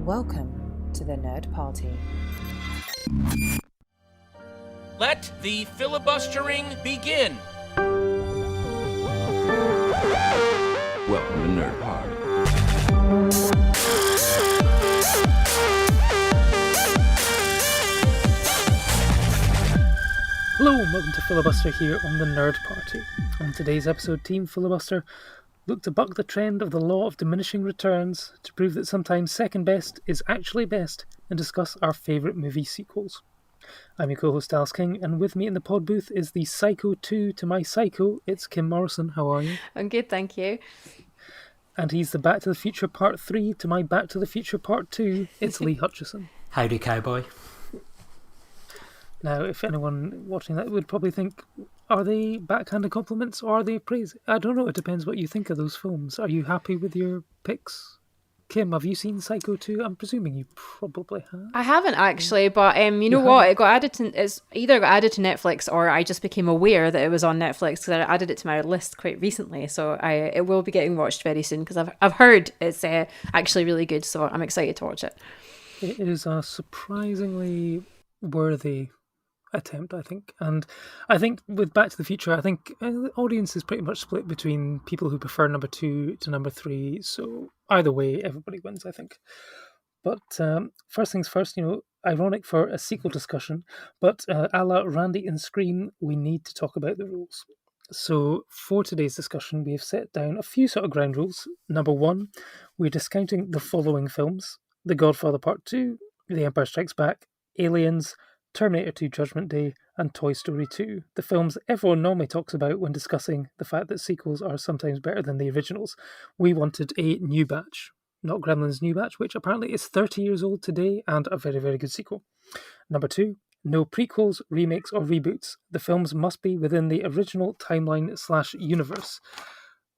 Welcome to the Nerd Party. Let the filibustering begin. Welcome to Nerd Party. Hello and welcome to Filibuster here on the Nerd Party. On today's episode, Team Filibuster look to buck the trend of the law of diminishing returns to prove that sometimes second best is actually best and discuss our favourite movie sequels. I'm your co-host Alice King, and with me in the pod booth is the Psycho 2 to my Psycho. It's Kim Morrison. How are you? I'm good, thank you. And he's the Back to the Future Part 3 to my Back to the Future Part 2. It's Lee Hutchison. Howdy, cowboy. Now, if anyone watching that would probably think, are they backhanded compliments or are they praise? I don't know, it depends what you think of those films. Are you happy with your picks? Kim, have you seen Psycho 2? I'm presuming you probably have. I haven't actually, but you know what? It got added to. It's either got added to Netflix or I just became aware that it was on Netflix because I added it to my list quite recently. So it will be getting watched very soon because I've heard it's actually really good. So I'm excited to watch it. It is a surprisingly worthy attempt, I think. And I think with Back to the Future, I think the audience is pretty much split between people who prefer number 2 to number 3. So either way, everybody wins, I think. But first things first, ironic for a sequel discussion, but a la Randy and Scream, we need to talk about the rules. So for today's discussion, we have set down a few sort of ground rules. Number 1, we're discounting the following films: The Godfather Part 2, The Empire Strikes Back, Aliens, Terminator 2 Judgment Day, and Toy Story 2, the films everyone normally talks about when discussing the fact that sequels are sometimes better than the originals. We wanted a new batch, not Gremlins New Batch, which apparently is 30 years old today and a very, very good sequel. Number 2, no prequels, remakes, or reboots. The films must be within the original timeline/universe,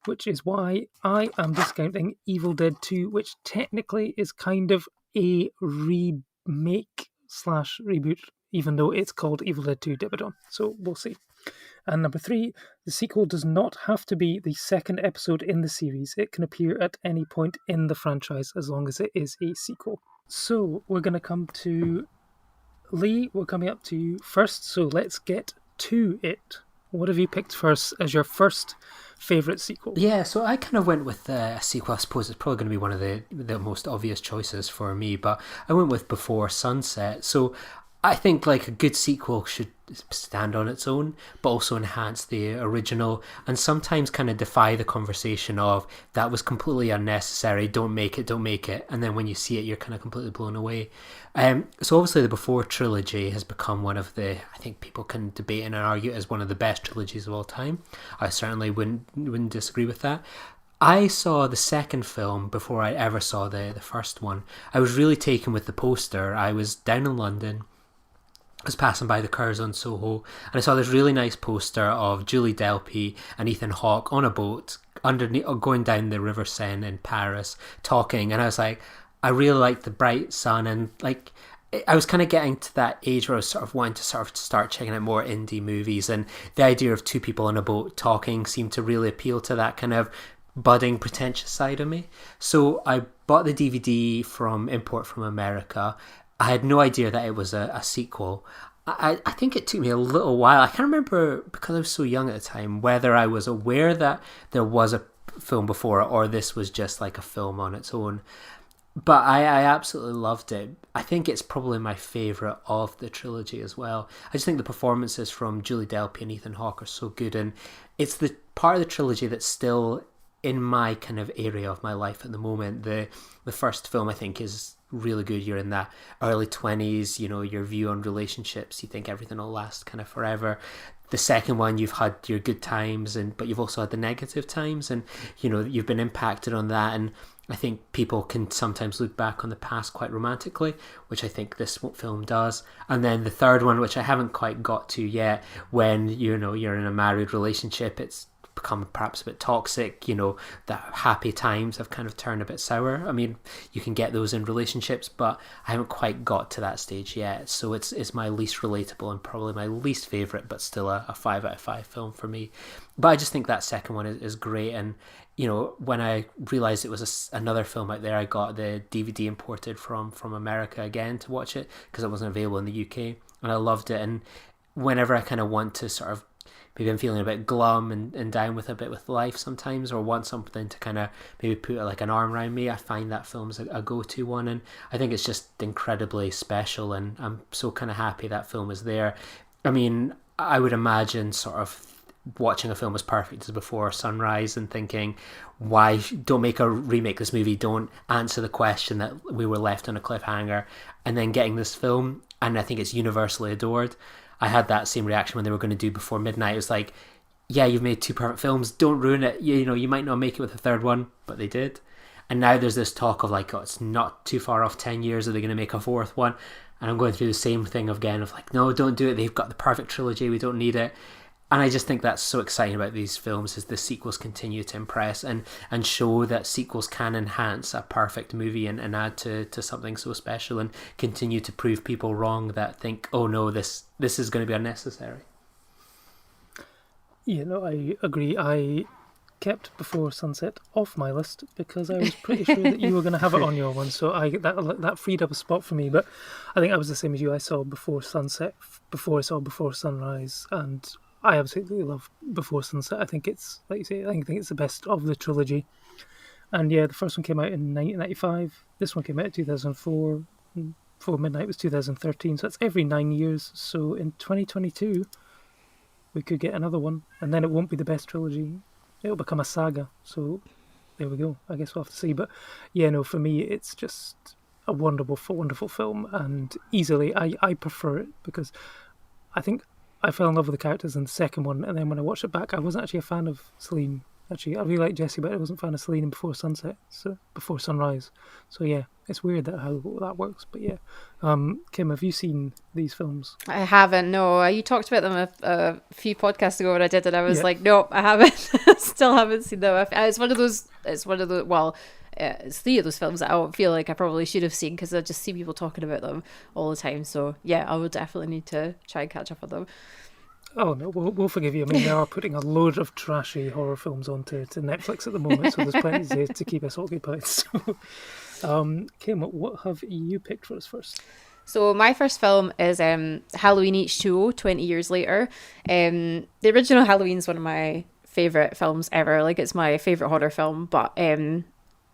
which is why I am discounting Evil Dead 2, which technically is kind of a remake/reboot, even though it's called Evil Dead 2 Debadon. So we'll see. And number 3, the sequel does not have to be the second episode in the series. It can appear at any point in the franchise as long as it is a sequel. So we're going to come to Lee. We're coming up to you first, so let's get to it. What have you picked first as your first favourite sequel? Yeah, so I kind of went with a sequel. I suppose it's probably going to be one of the most obvious choices for me, but I went with Before Sunset. So I think like a good sequel should stand on its own, but also enhance the original, and sometimes kind of defy the conversation of that was completely unnecessary, don't make it, and then when you see it, you're kind of completely blown away. So obviously the Before trilogy has become one of the, I think people can debate and argue as one of the best trilogies of all time. I certainly wouldn't disagree with that. I saw the second film before I ever saw the first one. I was really taken with the poster. I was down in London. I was passing by the Curzon Soho, and I saw this really nice poster of Julie Delpy and Ethan Hawke on a boat underneath, going down the River Seine in Paris, talking. And I was like, I really like the bright sun, and like I was kind of getting to that age where I was sort of wanting to sort of start checking out more indie movies, and the idea of two people on a boat talking seemed to really appeal to that kind of budding pretentious side of me. So I bought the DVD from import from America. I had no idea that it was a sequel. I think it took me a little while. I can't remember, because I was so young at the time, whether I was aware that there was a film before it or this was just like a film on its own. But I absolutely loved it. I think it's probably my favourite of the trilogy as well. I just think the performances from Julie Delpy and Ethan Hawke are so good, and it's the part of the trilogy that's still in my kind of area of my life at the moment. The first film, I think, is really good. You're in that early 20s, your view on relationships, you think everything will last kind of forever. The second one, you've had your good times, but you've also had the negative times, and you've been impacted on that. And I think people can sometimes look back on the past quite romantically, which I think this film does. And then the third one, which I haven't quite got to yet, when you're in a married relationship, it's become perhaps a bit toxic, you know, that happy times have kind of turned a bit sour. I mean, you can get those in relationships, but I haven't quite got to that stage yet. So it's my least relatable and probably my least favourite, but still a 5 out of 5 film for me. But I just think that second one is great. And, you know, when I realised it was another film out there, I got the DVD imported from America again to watch it because it wasn't available in the UK. And I loved it. And whenever I kind of want to sort of, maybe I'm feeling a bit glum and down with a bit with life sometimes, or want something to kind of maybe put like an arm around me, I find that film's a go-to one. And I think it's just incredibly special, and I'm so kind of happy that film is there. I mean, I would imagine sort of watching a film as perfect as Before Sunrise and thinking, why don't remake this movie, don't answer the question that we were left on a cliffhanger, and then getting this film, and I think it's universally adored. I had that same reaction when they were going to do Before Midnight. It was like, yeah, you've made 2 perfect films, don't ruin it. You know, you might not make it with a third one, but they did. And now there's this talk of like, oh, it's not too far off 10 years, are they going to make a 4th one? And I'm going through the same thing again of like, no, don't do it, they've got the perfect trilogy, we don't need it. And I just think that's so exciting about these films, is the sequels continue to impress and show that sequels can enhance a perfect movie and add to something so special, and continue to prove people wrong that think, oh no, this is going to be unnecessary. Yeah, no, I agree. I kept Before Sunset off my list because I was pretty sure that you were going to have it on your one, so that freed up a spot for me. But I think I was the same as you. I saw Before Sunset before I saw Before Sunrise, and I absolutely love Before Sunset. I think it's, like you say, I think it's the best of the trilogy. And yeah, the first one came out in 1995. This one came out in 2004. Before Midnight was 2013. So that's every 9 years. So in 2022, we could get another one. And then it won't be the best trilogy. It'll become a saga. So there we go. I guess we'll have to see. But yeah, no, for me, it's just a wonderful, wonderful film. And easily, I prefer it because I think I fell in love with the characters in the second one, and then when I watched it back, I wasn't actually a fan of Celine. Actually, I really like Jessie, but I wasn't a fan of Celine in Before Sunrise. So yeah, it's weird how that works, but yeah. Kim, have you seen these films? I haven't, no. You talked about them a few podcasts ago when I did it. I was like, nope, I haven't. Still haven't seen them. It's 3 of those films that I feel like I probably should have seen because I just see people talking about them all the time. So yeah, I would definitely need to try and catch up with them. Oh no, we'll forgive you. I mean, they are putting a load of trashy horror films onto Netflix at the moment, so there's plenty to keep us occupied. So, Kim, what have you picked for us first? So my first film is Halloween H2O, 20 years later. The original Halloween's one of my favourite films ever. Like, it's my favourite horror film, but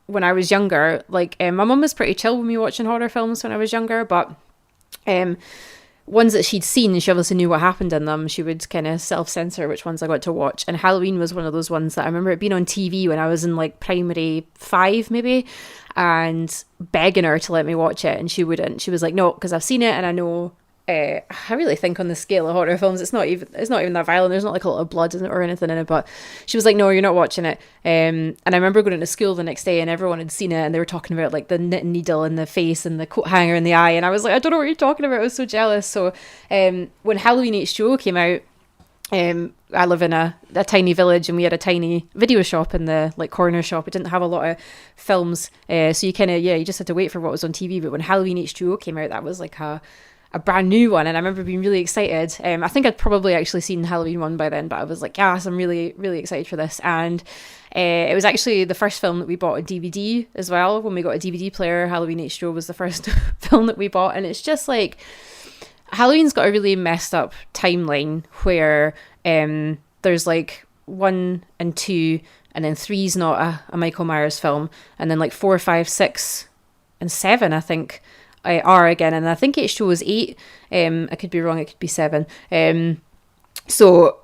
when I was younger, like my mum was pretty chill with me watching horror films when I was younger, but ones that she'd seen, she obviously knew what happened in them. She would kind of self-censor which ones I got to watch, and Halloween was one of those ones that I remember it being on TV when I was in like primary 5 maybe, and begging her to let me watch it, and she wouldn't. She was like, no, because I've seen it and I know. I really think on the scale of horror films, it's not even that violent. There's not like a lot of blood or anything in it, but she was like, no, you're not watching it. And I remember going to school the next day and everyone had seen it, and they were talking about like the knitting needle in the face and the coat hanger in the eye, and I was like, I don't know what you're talking about. I was so jealous. So when Halloween H2O came out, I live in a tiny village, and we had a tiny video shop in the like corner shop. It didn't have a lot of films, so you just had to wait for what was on TV. But when Halloween H2O came out, that was like a brand new one, and I remember being really excited. I think I'd probably actually seen Halloween 1 by then, but I was like, yes, I'm really, really excited for this. And it was actually the first film that we bought on DVD as well. When we got a DVD player, Halloween H2O was the first film that we bought, and it's just like, Halloween's got a really messed up timeline where there's like 1 and 2, and then 3's not a Michael Myers film, and then like 4, 5, 6, and 7, I think, are again, and I think H2O is 8. I could be wrong, it could be 7. So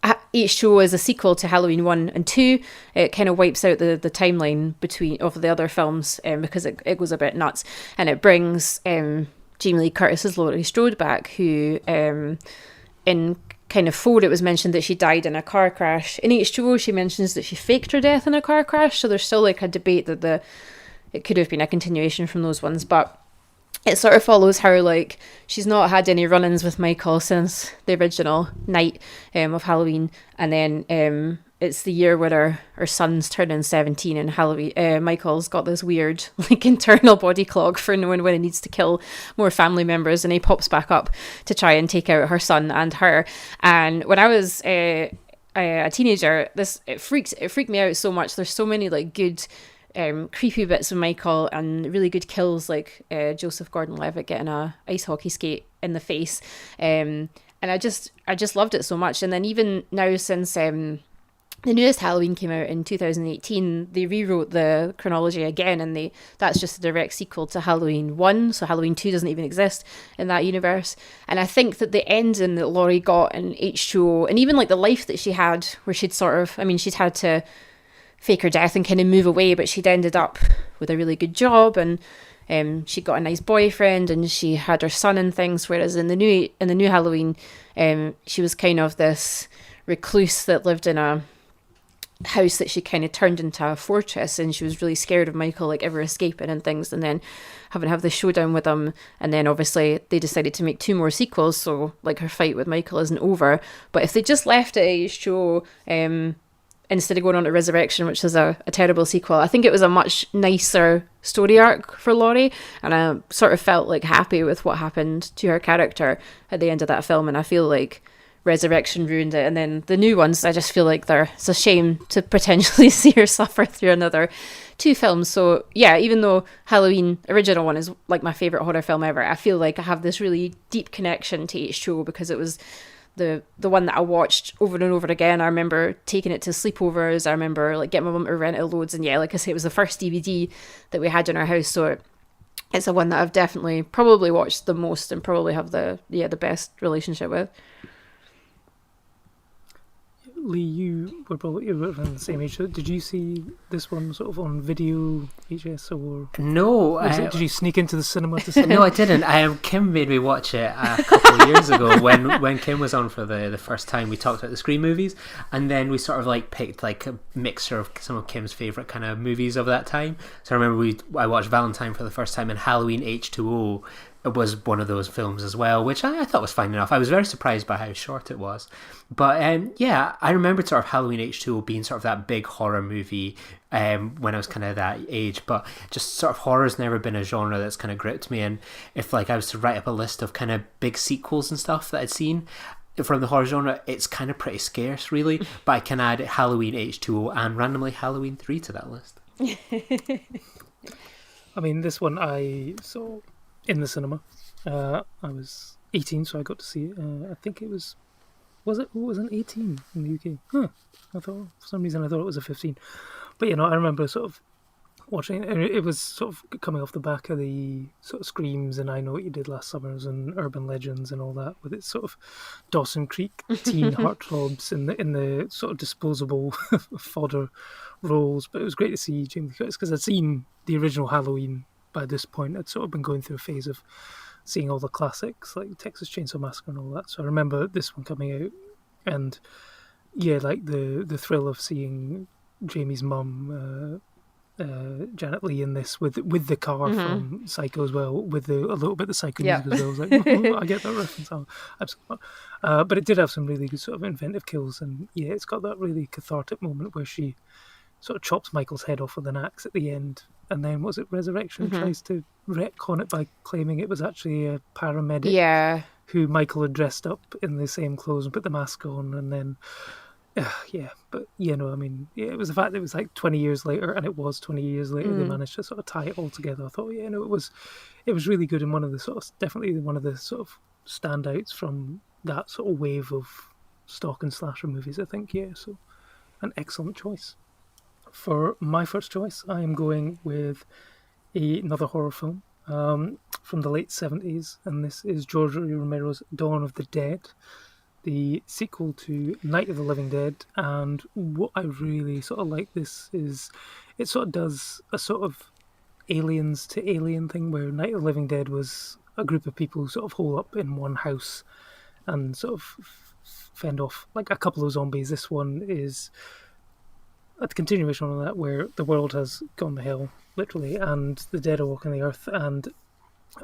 H2O is a sequel to Halloween 1 and 2. It kind of wipes out the timeline of the other films because it goes a bit nuts, and it brings Jamie Lee Curtis's Laurie Strode back, who in kind of 4 it was mentioned that she died in a car crash. In H2O she mentions that she faked her death in a car crash, so there's still like a debate that it could have been a continuation from those ones, but it sort of follows how like she's not had any run-ins with Michael since the original night of Halloween, and then it's the year where her son's turning 17, and Halloween. Michael's got this weird like internal body clock for knowing when he needs to kill more family members, and he pops back up to try and take out her son and her. And when I was a teenager, it freaked me out so much. There's so many like good creepy bits of Michael and really good kills, like Joseph Gordon-Levitt getting a ice hockey skate in the face, and I just loved it so much. And then even now, since the newest Halloween came out in 2018, they rewrote the chronology again, and that's just a direct sequel to Halloween 1, so Halloween 2 doesn't even exist in that universe. And I think that the ending that Laurie got in H2O, and even like the life that she had, where she'd she'd had to fake her death and kind of move away, but she'd ended up with a really good job, and she got a nice boyfriend, and she had her son and things. Whereas in the new Halloween, she was kind of this recluse that lived in a house that she kind of turned into a fortress, and she was really scared of Michael like ever escaping and things, and then having to have the showdown with him. And then obviously they decided to make 2 more sequels, so like her fight with Michael isn't over. But if they just left it at H2O, instead of going on to Resurrection, which is a terrible sequel, I think it was a much nicer story arc for Laurie, and I sort of felt like happy with what happened to her character at the end of that film. And I feel like Resurrection ruined it, and then the new ones, I just feel like it's a shame to potentially see her suffer through another 2 films. So yeah, even though Halloween original one is like my favourite horror film ever, I feel like I have this really deep connection to H2O because it was the one that I watched over and over again. I remember taking it to sleepovers. I remember like getting my mum to rent it loads, and yeah, like I say, it was the first DVD that we had in our house, so it's a one that I've definitely probably watched the most and probably have the best relationship with. Lee, you were probably around the same age. Did you see this one sort of on video, VHS, or no? Did you sneak into the cinema to see it? No, I didn't. Kim made me watch it a couple of years ago when Kim was on for the first time. We talked about the Scream movies, and then we sort of like picked like a mixture of some of Kim's favourite kind of movies of that time. So I remember I watched Valentine for the first time, and Halloween H2O was one of those films as well, which I thought was fine enough. I was very surprised by how short it was. But yeah, I remember sort of Halloween H2O being sort of that big horror movie when I was kind of that age. But just sort of horror's never been a genre that's kind of gripped me. And if like I was to write up a list of kind of big sequels and stuff that I'd seen from the horror genre, it's kind of pretty scarce really. But I can add Halloween H2O and randomly Halloween 3 to that list. I mean, this one I saw in the cinema. I was 18, so I got to see it. I think it was it an 18 in the UK? Huh. I thought, for some reason, I thought it was a 15. But, I remember sort of watching it, and it was sort of coming off the back of the sort of Screams and I Know What You Did Last Summer and Urban Legends and all that, with its sort of Dawson Creek teen heartthrobs in the sort of disposable fodder roles. But it was great to see Jamie Lee Curtis, because I'd seen the original Halloween by this point. I'd sort of been going through a phase of seeing all the classics like Texas Chainsaw Massacre and all that. So I remember this one coming out, and yeah, like the thrill of seeing Jamie's mum, Janet Leigh, in this with the car from Psycho as well, with a little bit of the Psycho music as well. I was like, oh, I get that reference. Absolutely. But it did have some really good sort of inventive kills, and yeah, it's got that really cathartic moment where she sort of chops Michael's head off with an axe at the end. And then, was it Resurrection tries to retcon it by claiming it was actually a paramedic who Michael had dressed up in the same clothes and put the mask on, and then, but it was the fact that it was like 20 years later, and it was 20 years later, they managed to sort of tie it all together. I thought, it was really good, and definitely one of the sort of standouts from that sort of wave of stalk and slasher movies, I think, so an excellent choice. For my first choice, I am going with another horror film from the late 70s, and this is George Romero's Dawn of the Dead, the sequel to Night of the Living Dead. And what I really sort of like this is it sort of does a sort of aliens to alien thing, where Night of the Living Dead was a group of people who sort of hole up in one house and sort of fend off like a couple of zombies. This one is a continuation of that, where the world has gone to hell, literally, and the dead are walking the earth, and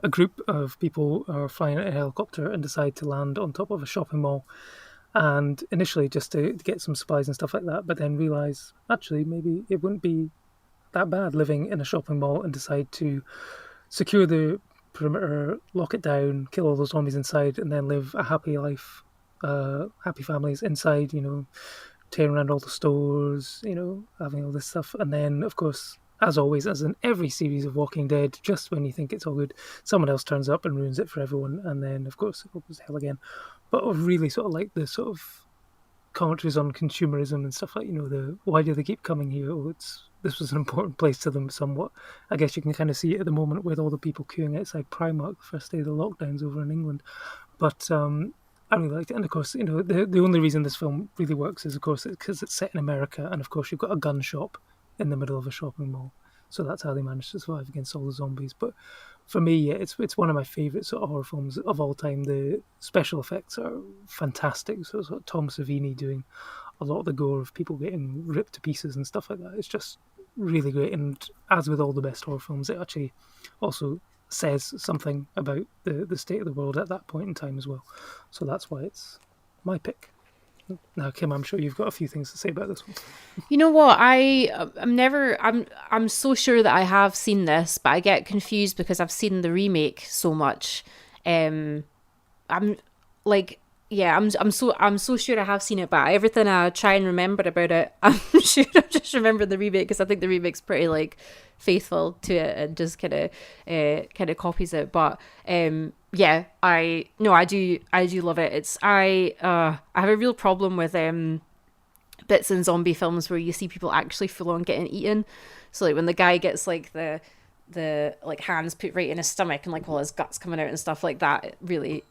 a group of people are flying in a helicopter and decide to land on top of a shopping mall and initially just to get some supplies and stuff like that, but then realise actually maybe it wouldn't be that bad living in a shopping mall, and decide to secure the perimeter, lock it down, kill all those zombies inside, and then live a happy life, happy families inside, tearing around all the stores, having all this stuff. And then, of course, as always, as in every series of Walking Dead, just when you think it's all good, someone else turns up and ruins it for everyone, and then, of course, it goes to hell again. But I really sort of like the sort of commentaries on consumerism and stuff like, the why do they keep coming here? Oh, this was an important place to them somewhat. I guess you can kind of see it at the moment with all the people queuing outside Primark the first day of the lockdowns over in England. But I really liked it. And of course, the only reason this film really works is, of course, because it's set in America, and of course you've got a gun shop in the middle of a shopping mall. So that's how they managed to survive against all the zombies. But for me, yeah, it's one of my favourite sort of horror films of all time. The special effects are fantastic. So sort of Tom Savini doing a lot of the gore of people getting ripped to pieces and stuff like that. It's just really great. And as with all the best horror films, it actually also says something about the state of the world at that point in time as well. So that's why it's my pick. Now, Kim, I'm sure you've got a few things to say about this one. You know what? I'm so sure that I have seen this, but I get confused because I've seen the remake so much. I'm so sure I have seen it, but everything I try and remember about it, I'm sure I just remember the remake, because I think the remake's pretty like faithful to it and just kind of copies it. But yeah, I do love it. I have a real problem with bits in zombie films where you see people actually full on getting eaten. So like when the guy gets like the like hands put right in his stomach and like all his guts coming out and stuff like that, it really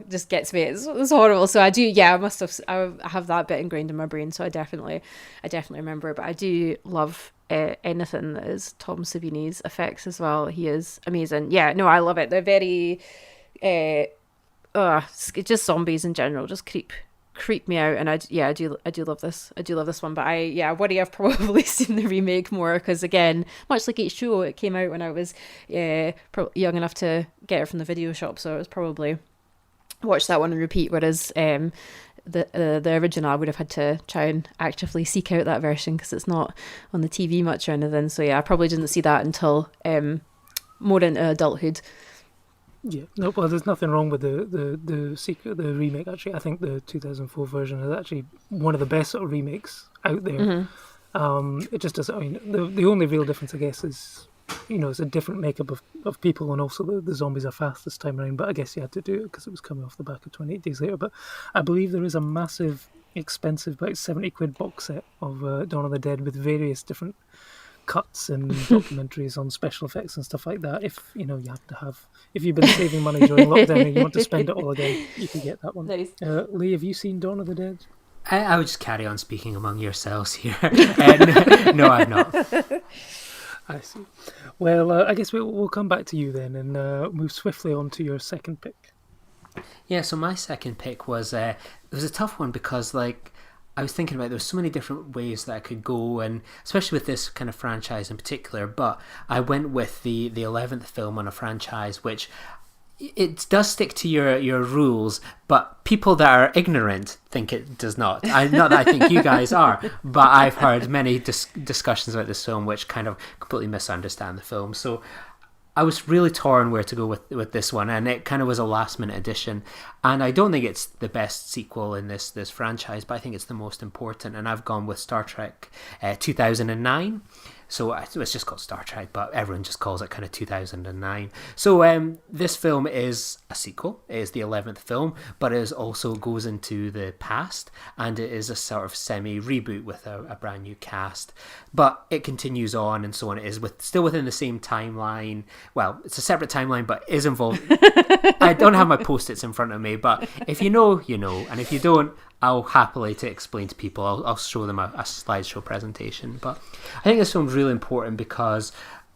just gets me. It's horrible. So I have that bit ingrained in my brain. So I definitely remember it. But I do love anything that is Tom Savini's effects as well. He is amazing. Yeah, no, I love it. They're very just zombies in general just creep me out, and I do love this. I do love this one, but I worry I've probably seen the remake more, because again, much like H2O, it came out when I was young enough to get it from the video shop, so it was probably watch that one and repeat, whereas the original I would have had to try and actively seek out that version because it's not on the TV much or anything. So yeah, I probably didn't see that until more into adulthood. Yeah, no, well, there's nothing wrong with the remake. Actually, I think the 2004 version is actually one of the best sort of remakes out there. Mm-hmm. It just doesn't. I mean, the only real difference, I guess, is it's a different makeup of people, and also the zombies are fast this time around. But I guess you had to do it because it was coming off the back of 28 Days Later. But I believe there is a massive, expensive, about £70 box set of Dawn of the Dead with various different cuts and documentaries on special effects and stuff like that. If you have to have, if you've been saving money during lockdown and you want to spend it all again, you can get that one. Nice. Lee, have you seen Dawn of the Dead? I would just carry on speaking among yourselves here. No, I've not. I see. Well, I guess we'll come back to you then and move swiftly on to your second pick. Yeah, so my second pick was it was a tough one because I was thinking about there was so many different ways that I could go, and especially with this kind of franchise in particular, but I went with the 11th film on a franchise, which it does stick to your rules, but people that are ignorant think it does not. Not that I think you guys are, but I've heard many discussions about this film which kind of completely misunderstand the film. So I was really torn where to go with this one, and it kind of was a last minute addition. And I don't think it's the best sequel in this franchise, but I think it's the most important. And I've gone with Star Trek 2009. So it's just called Star Trek, but everyone just calls it kind of 2009. So this film is a sequel. It is the 11th film, but it also goes into the past, and it is a sort of semi-reboot with a brand new cast. But it continues on and so on. It is still within the same timeline. Well, it's a separate timeline, but is involved. I don't have my post-its in front of me, but if you know, you know. And if you don't, I'll happily to explain to people. I'll show them a slideshow presentation. But I think this film's really important because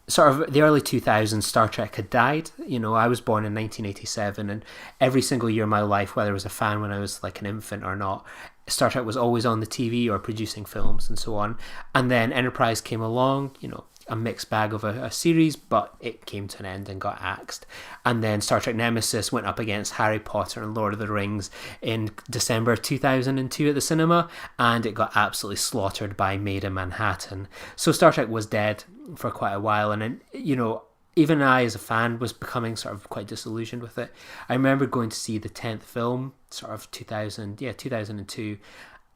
sort of the early 2000s, Star Trek had died. I was born in 1987, and every single year of my life, whether I was a fan when I was like an infant or not, Star Trek was always on the TV or producing films and so on. And then Enterprise came along, a mixed bag of a series, but it came to an end and got axed. And then Star Trek Nemesis went up against Harry Potter and Lord of the Rings in December 2002 at the cinema, and it got absolutely slaughtered by Made in Manhattan. So Star Trek was dead for quite a while, and then, you know, even I as a fan was becoming sort of quite disillusioned with it. I remember going to see the 10th film, sort of 2002,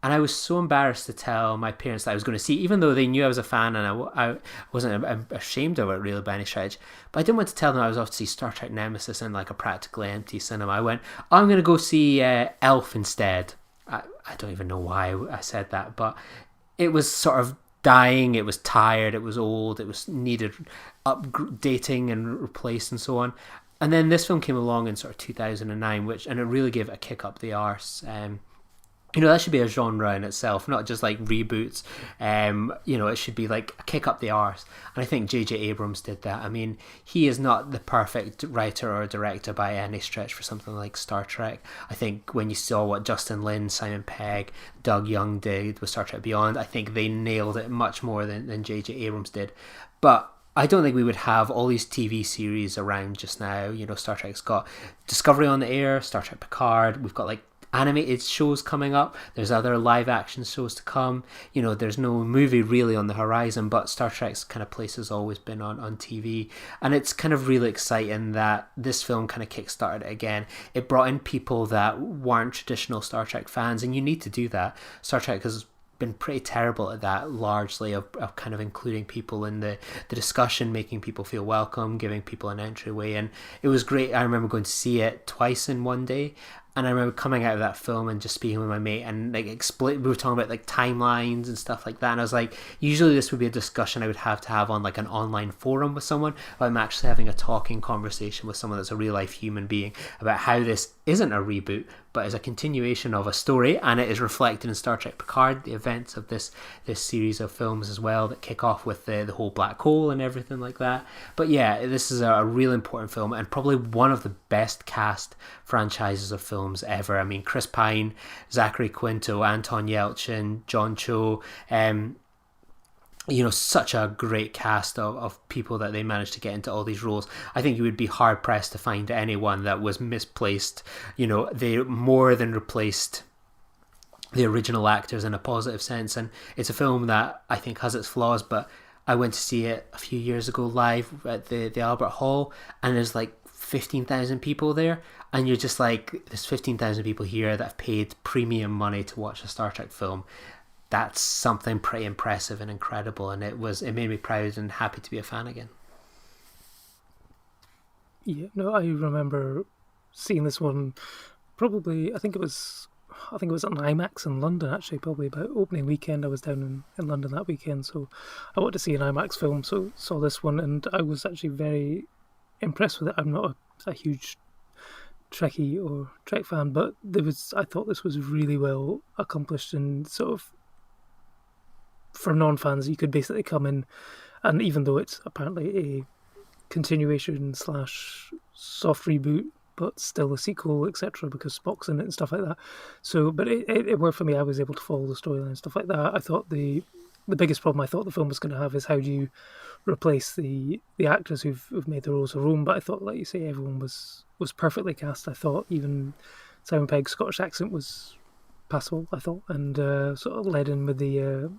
and I was so embarrassed to tell my parents that I was going to see, even though they knew I was a fan, and I wasn't ashamed of it really by any stretch. But I didn't want to tell them I was off to see Star Trek Nemesis in like a practically empty cinema. I went, I'm going to go see Elf instead. I don't even know why I said that, but it was sort of dying, it was tired, it was old, it was needed updating and replaced and so on. And then this film came along in sort of 2009, and it really gave it a kick up the arse. You know, that should be a genre in itself, not just like reboots. You know, it should be like a kick up the arse. And I think J.J. Abrams did that. I mean, he is not the perfect writer or director by any stretch for something like Star Trek. I think when you saw what Justin Lin, Simon Pegg, Doug Young did with Star Trek Beyond, I think they nailed it much more than J.J. Abrams did. But I don't think we would have all these TV series around just now. You know, Star Trek's got Discovery on the air, Star Trek Picard, we've got like animated shows coming up, there's other live action shows to come. You know, there's no movie really on the horizon, but Star Trek's kind of place has always been on TV, and it's kind of really exciting that this film kind of kickstarted it again. It brought in people that weren't traditional Star Trek fans, and you need to do that. Star Trek has been pretty terrible at that, largely, of kind of including people in the discussion, making people feel welcome, giving people an entryway. And it was great. I remember going to see it twice in one day, and I remember coming out of that film and just speaking with my mate, and like we were talking about like timelines and stuff like that, and I was like, usually this would be a discussion I would have to have on like an online forum with someone, but I'm actually having a talking conversation with someone that's a real life human being about how this isn't a reboot, but is a continuation of a story, and it is reflected in Star Trek Picard, the events of this series of films as well, that kick off with the whole black hole and everything like that. But yeah, this is a really important film, and probably one of the best cast franchises of films ever. I mean, Chris Pine, Zachary Quinto, Anton Yelchin, John Cho, you know, such a great cast of people that they managed to get into all these roles. I think you would be hard pressed to find anyone that was misplaced. You know, they more than replaced the original actors in a positive sense, and it's a film that I think has its flaws, but I went to see it a few years ago live at the Albert Hall, and there's like 15,000 people there, and you're just like, there's 15,000 people here that have paid premium money to watch a Star Trek film. That's something pretty impressive and incredible, and it made me proud and happy to be a fan again. Yeah, no, I remember seeing this one probably, I think it was on IMAX in London, actually, probably about opening weekend. I was down in London that weekend, so I wanted to see an IMAX film, so saw this one, and I was actually very impressed with it. I'm not a huge Trekkie or Trek fan, but I thought this was really well accomplished, and sort of for non-fans, you could basically come in, and even though it's apparently a continuation / soft reboot, but still a sequel, etc., because Spock's in it and stuff like that. So, but it worked for me. I was able to follow the storyline and stuff like that. I thought the biggest problem I thought the film was going to have is how do you replace the actors who've made the roles of Rome. But I thought, like you say, everyone was perfectly cast. I thought even Simon Pegg's Scottish accent was passable, I thought, and sort of led in with the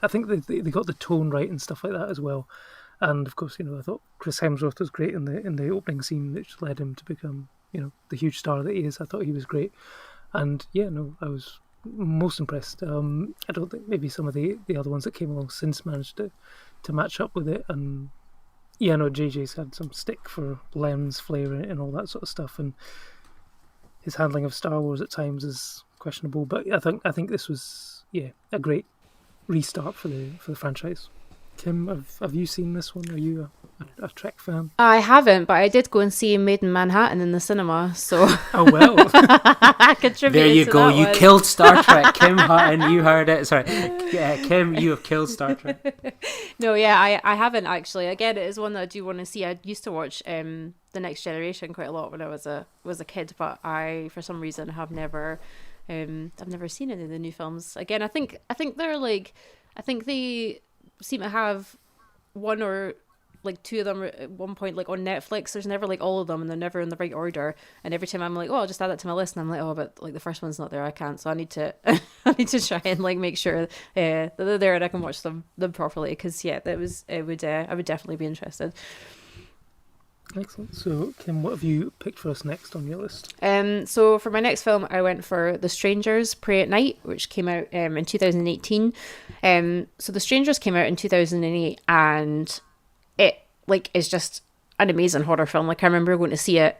I think they got the tone right and stuff like that as well. And of course, you know, I thought Chris Hemsworth was great in the opening scene, which led him to become, you know, the huge star that he is. I thought he was great, and yeah, no, I was most impressed. I don't think maybe some of the other ones that came along since managed to match up with it. And yeah, no, JJ's had some stick for lens flare and all that sort of stuff, and his handling of Star Wars at times is questionable. But I think this was a great restart for the franchise. Kim, have you seen this one? Are you a Trek fan? I haven't, but I did go and see Made in Manhattan in the cinema, so oh well. I contributed. There you to go. that You one. killed Star Trek, Kim Hutton. You heard it. Sorry, Kim, you have killed Star Trek. No, yeah, I haven't actually. Again, it is one that I do want to see. I used to watch The Next Generation quite a lot when I was a kid, but I, for some reason, have never I've never seen any of the new films. Again, I think they're like, I think they seem to have one or like two of them at one point like on Netflix. There's never like all of them, and they're never in the right order. And every time I'm like, oh, I'll just add that to my list, and I'm like, oh, but like the first one's not there, I can't. So I need to I need to try and like make sure that they're there and I can watch them properly. Because yeah, I would definitely be interested. Excellent. So, Kim, what have you picked for us next on your list? So for my next film, I went for The Strangers, Pray at Night, which came out in 2018. So The Strangers came out in 2008, and it like is just an amazing horror film. Like I remember going to see it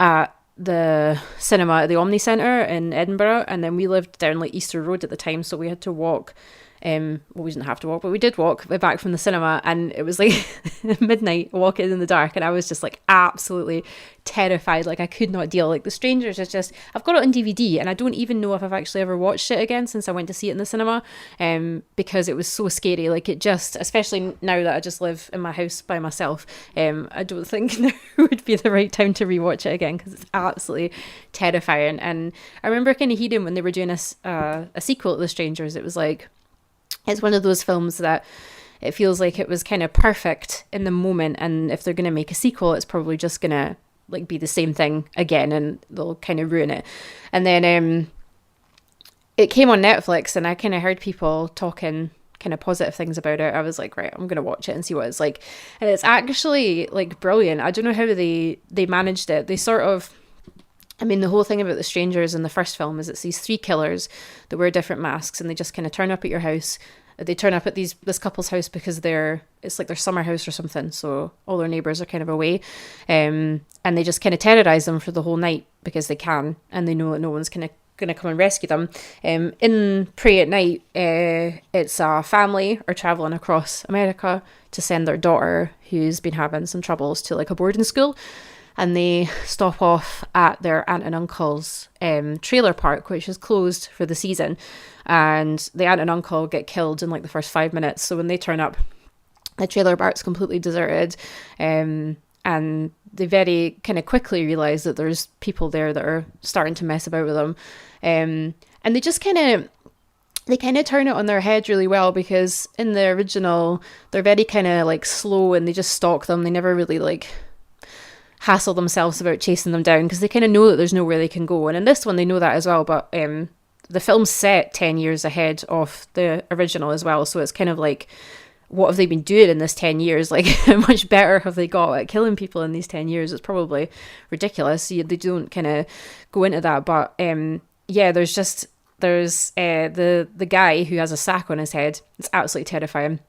at the cinema at the Omni Centre in Edinburgh, and then we lived down like Easter Road at the time, so we had to walk. Well, we didn't have to walk, but we did walk back from the cinema, and it was like midnight, walking in the dark, and I was just like absolutely terrified. Like I could not deal. Like The Strangers is just, I've got it on DVD, and I don't even know if I've actually ever watched it again since I went to see it in the cinema, because it was so scary. Like it just, especially now that I just live in my house by myself, I don't think now would be the right time to rewatch it again, because it's absolutely terrifying. And I remember kind of hearing when they were doing a sequel to The Strangers, it was like, it's one of those films that it feels like it was kind of perfect in the moment, and if they're going to make a sequel, it's probably just going to like be the same thing again, and they'll kind of ruin it. And then it came on Netflix, and I kind of heard people talking kind of positive things about it. I was like, right, I'm going to watch it and see what it's like. And it's actually like brilliant. I don't know how they managed it. They sort of, I mean, the whole thing about The Strangers in the first film is it's these three killers that wear different masks, and they just kind of turn up at your house. They turn up at this couple's house because it's like their summer house or something, so all their neighbours are kind of away. And they just kind of terrorise them for the whole night because they can, and they know that no one's going to come and rescue them. In Pray at Night, it's a family are travelling across America to send their daughter, who's been having some troubles, to like a boarding school. And they stop off at their aunt and uncle's trailer park, which is closed for the season. And the aunt and uncle get killed in like the first 5 minutes. So when they turn up, the trailer park's completely deserted. And they very kind of quickly realise that there's people there that are starting to mess about with them. And they just kind of turn it on their head really well, because in the original, they're very kind of like slow, and they just stalk them. They never really like hassle themselves about chasing them down, because they kind of know that there's nowhere they can go. And in this one, they know that as well, but the film's set 10 years ahead of the original as well, so it's kind of like, what have they been doing in this 10 years? Like, how much better have they got at killing people in these 10 years? It's probably ridiculous. They don't kind of go into that, but yeah, there's the guy who has a sack on his head. It's absolutely terrifying.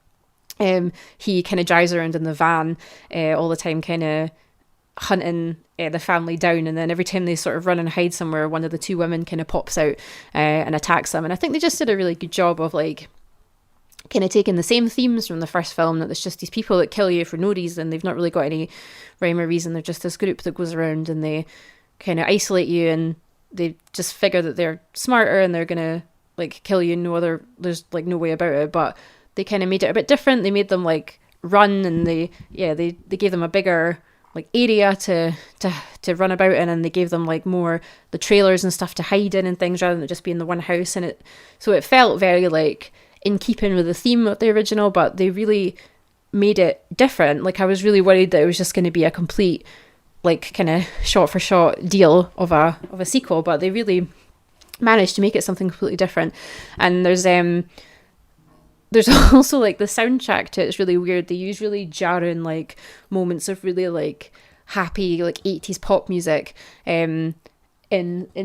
He kind of drives around in the van all the time, kind of hunting the family down, and then every time they sort of run and hide somewhere, one of the two women kind of pops out and attacks them. And I think they just did a really good job of like kind of taking the same themes from the first film, that there's just these people that kill you for no reason. They've not really got any rhyme or reason. They're just this group that goes around and they kind of isolate you, and they just figure that they're smarter and they're gonna like kill you. There's like no way about it. But they kind of made it a bit different. They made them like run, and they gave them a bigger like area to run about in, and they gave them like more the trailers and stuff to hide in and things, rather than just being the one house. And it felt very like in keeping with the theme of the original, but they really made it different. Like I was really worried that it was just going to be a complete like kind of shot for shot deal of a sequel, but they really managed to make it something completely different. And there's also like the soundtrack to it's really weird. They use really jarring like moments of really like happy like 80s pop music in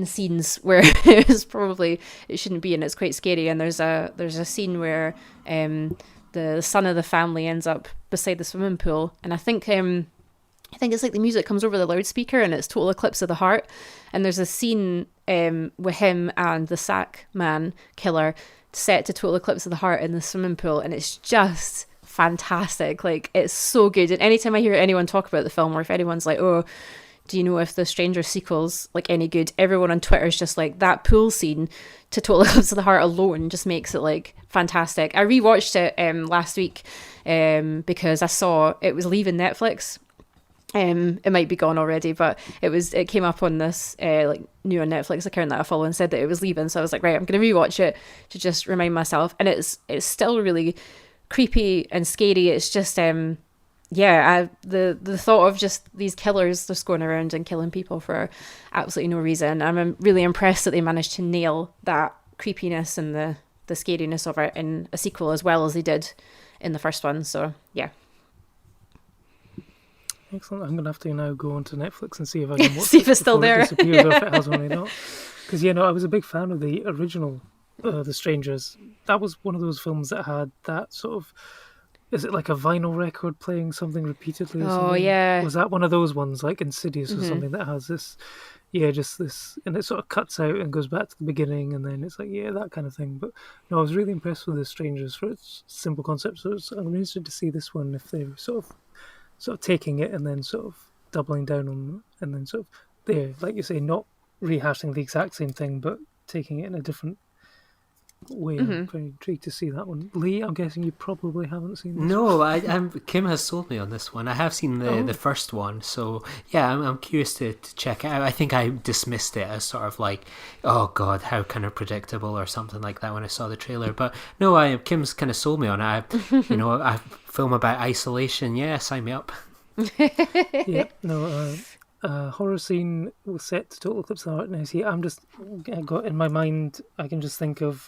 scenes where it shouldn't be, and it's quite scary. And there's a scene where the son of the family ends up beside the swimming pool, and I think it's like the music comes over the loudspeaker, and it's Total Eclipse of the Heart. And there's a scene with him and the sack man killer set to Total Eclipse of the Heart in the swimming pool, and it's just fantastic. Like it's so good. And anytime I hear anyone talk about the film, or if anyone's like, oh, do you know if the Stranger sequel's like any good, everyone on Twitter is just like, that pool scene to Total Eclipse of the Heart alone just makes it like fantastic. I rewatched it last week because I saw it was leaving Netflix. It might be gone already, but it came up on this like new on Netflix account that I follow, and said that it was leaving. So I was like, right, I'm gonna rewatch it to just remind myself. And it's still really creepy and scary. It's just the thought of just these killers just going around and killing people for absolutely no reason. I'm really impressed that they managed to nail that creepiness and the scariness of it in a sequel as well as they did in the first one. So yeah. Excellent. I'm going to have to now go onto Netflix and see if I can watch see if it's still before there. It disappears or if it has one or not. Because, I was a big fan of the original The Strangers. That was one of those films that had that sort of... Is it like a vinyl record playing something repeatedly or something? Oh, yeah. Was that one of those ones, like Insidious or something, that has this... Yeah, just this... And it sort of cuts out and goes back to the beginning, and then it's like, that kind of thing. But, no, I was really impressed with The Strangers for its simple concept. So I'm interested to see this one, if they're sort of taking it and then sort of doubling down on, and then sort of there, like you say, not rehashing the exact same thing, but taking it in a different way. I'm very intrigued to see that one. Lee, I'm guessing you probably haven't seen this. No, Kim has sold me on this one. I have seen the first one, so yeah, I'm curious to check it out. I think I dismissed it as sort of like, oh god, how kind of predictable or something like that when I saw the trailer. But no, Kim's kind of sold me on it. A film about isolation. Yeah, sign me up. Horror scene was set to Total Eclipse of the Heart. Now, see, I got in my mind, I can just think of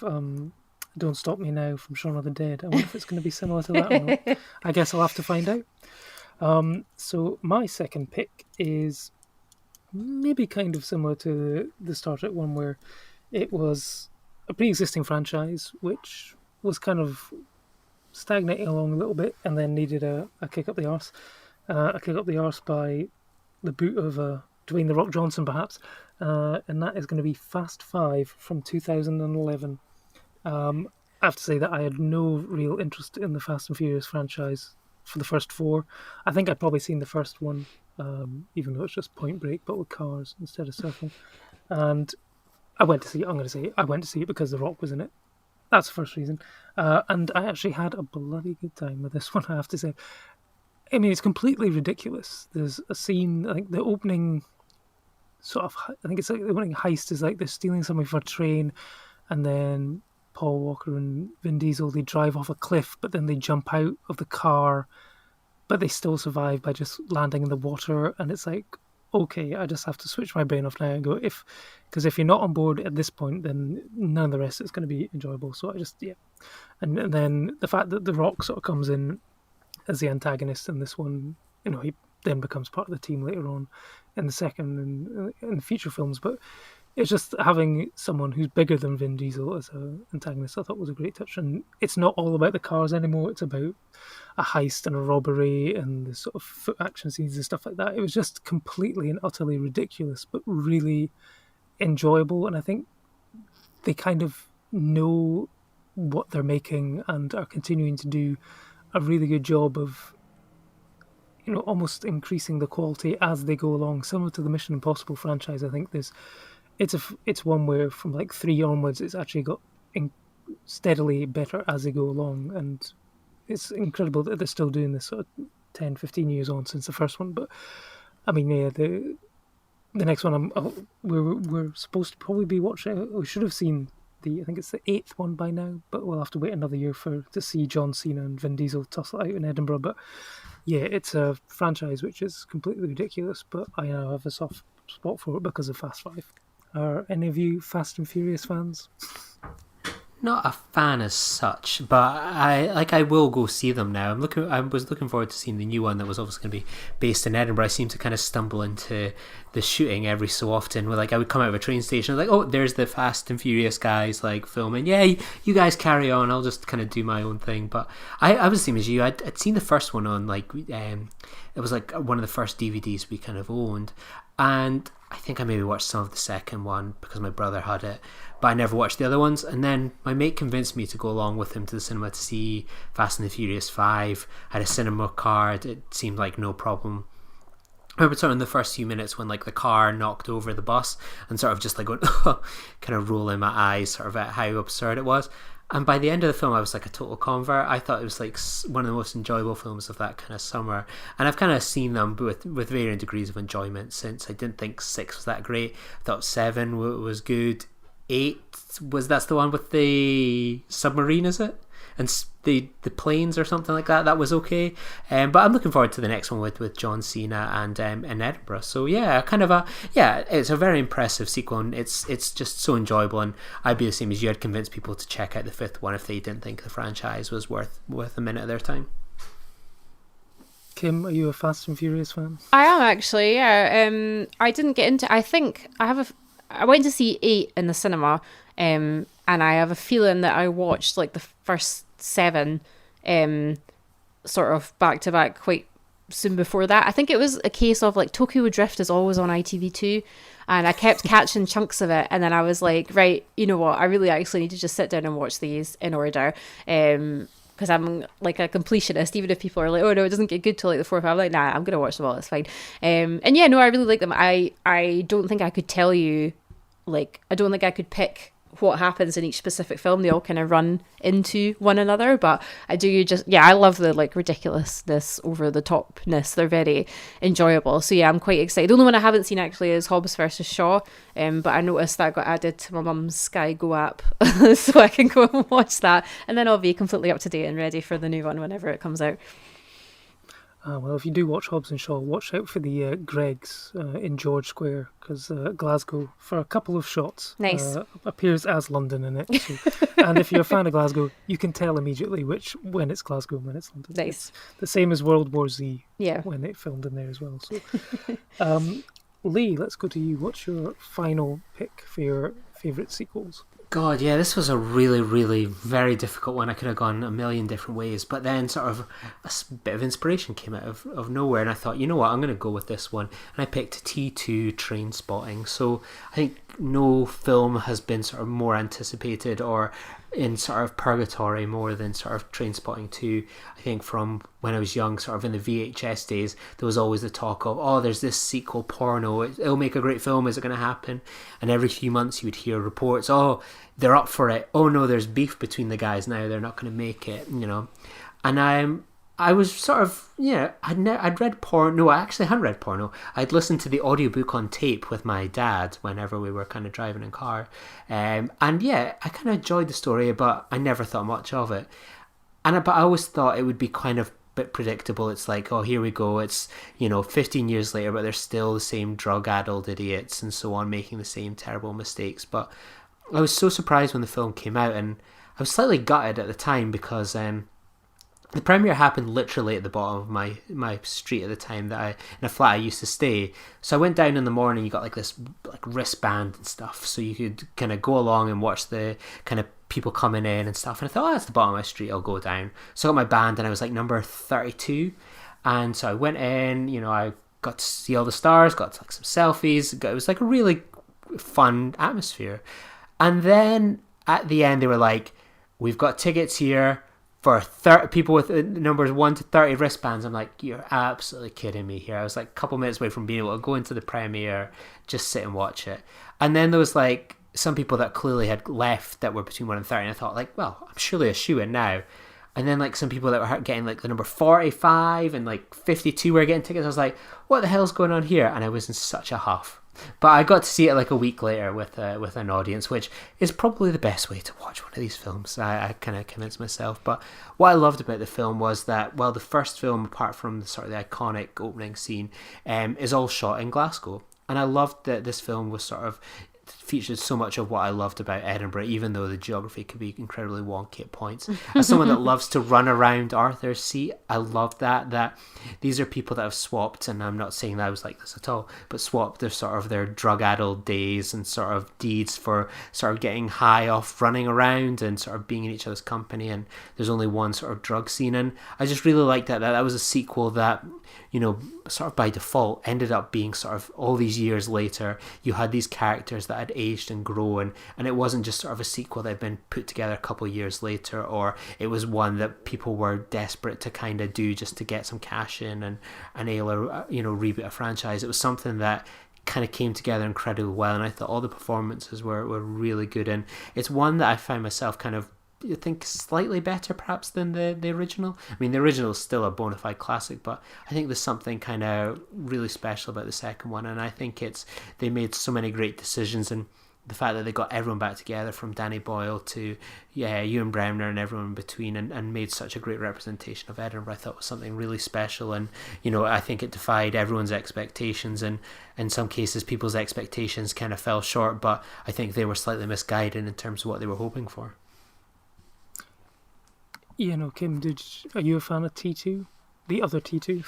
Don't Stop Me Now from Shaun of the Dead. I wonder if it's going to be similar to that or not. I guess I'll have to find out. So my second pick is maybe kind of similar to the Star Trek one, where it was a pre-existing franchise which was kind of stagnating along a little bit and then needed a kick up the arse. A kick up the arse by the boot of Dwayne "The Rock" Johnson, perhaps, and that is going to be Fast 5 from 2011. I have to say that I had no real interest in the Fast and Furious franchise for the first 4. I think I'd probably seen the first one, even though it's just Point Break, but with cars instead of surfing. And I went to see it. I went to see it because The Rock was in it. That's the first reason. And I actually had a bloody good time with this one, I have to say. I mean, it's completely ridiculous. There's a scene, I think the opening I think it's like the opening heist is like they're stealing something for a train, and then Paul Walker and Vin Diesel, they drive off a cliff, but then they jump out of the car, but they still survive by just landing in the water, and it's like, okay, I just have to switch my brain off now and go, because if you're not on board at this point, then none of the rest is going to be enjoyable. So and then the fact that The Rock sort of comes in as the antagonist in this one, he then becomes part of the team later on in the second and in future films. But it's just having someone who's bigger than Vin Diesel as an antagonist, I thought was a great touch. And it's not all about the cars anymore. It's about a heist and a robbery and the sort of foot action scenes and stuff like that. It was just completely and utterly ridiculous, but really enjoyable. And I think they kind of know what they're making and are continuing to do a really good job of, almost increasing the quality as they go along, similar to the Mission Impossible franchise. I think it's one where from like 3 onwards, it's actually got steadily better as they go along, and it's incredible that they're still doing this sort of 10, 15 years on since the first one. But I mean, the next one we're supposed to probably be watching. We should have seen I think it's the 8th one by now, but we'll have to wait another year to see John Cena and Vin Diesel tussle out in Edinburgh. But yeah, it's a franchise which is completely ridiculous, but I now have a soft spot for it because of Fast 5. Are any of you Fast and Furious fans? Not a fan as such, but I will go see them now. I was looking forward to seeing the new one that was obviously going to be based in Edinburgh. I seem to kind of stumble into the shooting every so often. Where I would come out of a train station, like, oh, there's the Fast and Furious guys filming. Yeah, you guys carry on. I'll just kind of do my own thing. But I was the same as you. I'd seen the first one on it was like one of the first DVDs we kind of owned, and I think I maybe watched some of the second one because my brother had it, but I never watched the other ones. And then my mate convinced me to go along with him to the cinema to see Fast and the Furious 5. I had a cinema card. It seemed like no problem. I remember sort of in the first few minutes when the car knocked over the bus and sort of just going, kind of rolling my eyes sort of at how absurd it was. And by the end of the film, I was like a total convert. I thought it was one of the most enjoyable films of that kind of summer. And I've kind of seen them with varying degrees of enjoyment since. I didn't think 6 was that great. I thought 7 was good. 8 that's the one with the submarine, is it? and the planes or something like that. That was okay. But I'm looking forward to the next one with John Cena and in Edinburgh. So yeah, it's a very impressive sequel, and it's just so enjoyable. And I'd be the same as you. I'd convince people to check out the fifth one if they didn't think the franchise was worth a minute of their time. Kim, are you a Fast and Furious fan? I am actually, yeah. I didn't get into. I think I went to see 8 in the cinema, and I have a feeling that I watched like the first 7, sort of back to back quite soon before that. I think it was a case of like Tokyo Drift is always on ITV2, and I kept catching chunks of it, and then I was like, right, you know what? I really actually need to just sit down and watch these in order. Because I'm like a completionist, even if people are like, oh no, it doesn't get good till like the 4th. I'm like, nah, I'm gonna watch them all, it's fine. And yeah, no, I really like them. I don't think I could tell you, like, I don't think I could pick what happens in each specific film. They all kind of run into one another, but I love the like ridiculousness, over the topness. They're very enjoyable. So yeah, I'm quite excited. The only one I haven't seen actually is Hobbs versus Shaw, but I noticed that got added to my mum's Sky Go app, so I can go and watch that, and then I'll be completely up to date and ready for the new one whenever it comes out. Well, if you do watch Hobbs and Shaw, watch out for the Greggs in George Square, because Glasgow, for a couple of shots, Nice. Appears as London in it. So, and if you're a fan of Glasgow, you can tell immediately when it's Glasgow and when it's London. Nice. It's the same as World War Z, Yeah. when it filmed in there as well. So, Lee, let's go to you. What's your final pick for your favourite sequels? God, yeah, this was a really, really very difficult one. I could have gone a million different ways, but then sort of bit of inspiration came out of nowhere, and I thought, you know what, I'm going to go with this one, and I picked T2 Trainspotting. So I think no film has been sort of more anticipated or in sort of purgatory more than sort of Trainspotting 2. I think from when I was young, sort of in the VHS days, there was always the talk of, oh, there's this sequel porno, it'll make a great film, is it going to happen? And every few months you would hear reports, oh, they're up for it, oh no, there's beef between the guys now, they're not going to make it, you know. And I was sort of, yeah, I'd read porno. No, I actually hadn't read porno. I'd listened to the audiobook on tape with my dad whenever we were kind of driving in car. And yeah, I kind of enjoyed the story, but I never thought much of it. But I always thought it would be kind of a bit predictable. It's like, oh, here we go. It's, 15 years later, but they're still the same drug-addled idiots and so on, making the same terrible mistakes. But I was so surprised when the film came out, and I was slightly gutted at the time because the premiere happened literally at the bottom of my street at the time, that in a flat I used to stay. So I went down in the morning. You got like this like wristband and stuff, so you could kind of go along and watch the kind of people coming in and stuff. And I thought, oh, that's the bottom of my street, I'll go down. So I got my band, and I was like number 32, and so I went in. I got to see all the stars, got like some selfies. It was like a really fun atmosphere. And then at the end, they were like, we've got tickets here for 30 people with numbers 1 to 30 wristbands. I'm like, you're absolutely kidding me here. I was like a couple minutes away from being able to go into the premiere, just sit and watch it. And then there was like some people that clearly had left that were between 1 and 30. And I thought, like, well, I'm surely a shoo-in now. And then like some people that were getting like the number 45 and like 52 were getting tickets. I was like, what the hell's going on here? And I was in such a huff. But I got to see it like a week later with an audience, which is probably the best way to watch one of these films. I kind of convinced myself. But what I loved about the film was that, well, the first film, apart from the sort of the iconic opening scene, is all shot in Glasgow. And I loved that this film was sort of featured so much of what I loved about Edinburgh, even though the geography could be incredibly wonky at points. As someone that loves to run around Arthur's Seat, I love that these are people that have swapped, and I'm not saying that I was like this at all, but swapped their drug-addled days and sort of deeds for sort of getting high off running around and sort of being in each other's company, and there's only one sort of drug scene. And I just really liked that was a sequel that, sort of by default ended up being sort of all these years later, you had these characters that had aged and grown, and it wasn't just sort of a sequel that had been put together a couple of years later, or it was one that people were desperate to kind of do just to get some cash in and reboot a franchise. It was something that kind of came together incredibly well, and I thought all the performances were really good, and it's one that I find myself kind of, I think, slightly better perhaps than the original. I mean, the original is still a bona fide classic, but I think there's something kind of really special about the second one, and I think they made so many great decisions. And the fact that they got everyone back together, from Danny Boyle to Ewan Bremner and everyone in between, and made such a great representation of Edinburgh, I thought was something really special. And I think it defied everyone's expectations, and in some cases people's expectations kind of fell short, but I think they were slightly misguided in terms of what they were hoping for. Kim, are you a fan of T2? The other T2?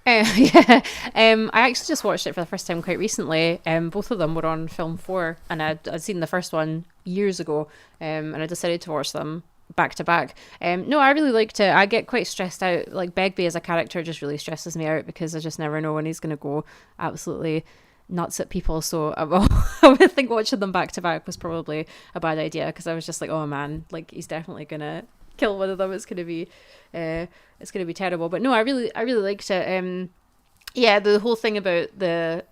Yeah, I actually just watched it for the first time quite recently. Both of them were on Film 4, and I'd seen the first one years ago, and I decided to watch them back to back. No, I really liked it. I get quite stressed out. Like, Begbie as a character just really stresses me out, because I just never know when he's going to go absolutely nuts at people. So I would think watching them back to back was probably a bad idea, because I was just like, oh man, like, he's definitely going to kill one of them. It's going to be terrible. But no, I really liked it. Yeah, the whole thing about the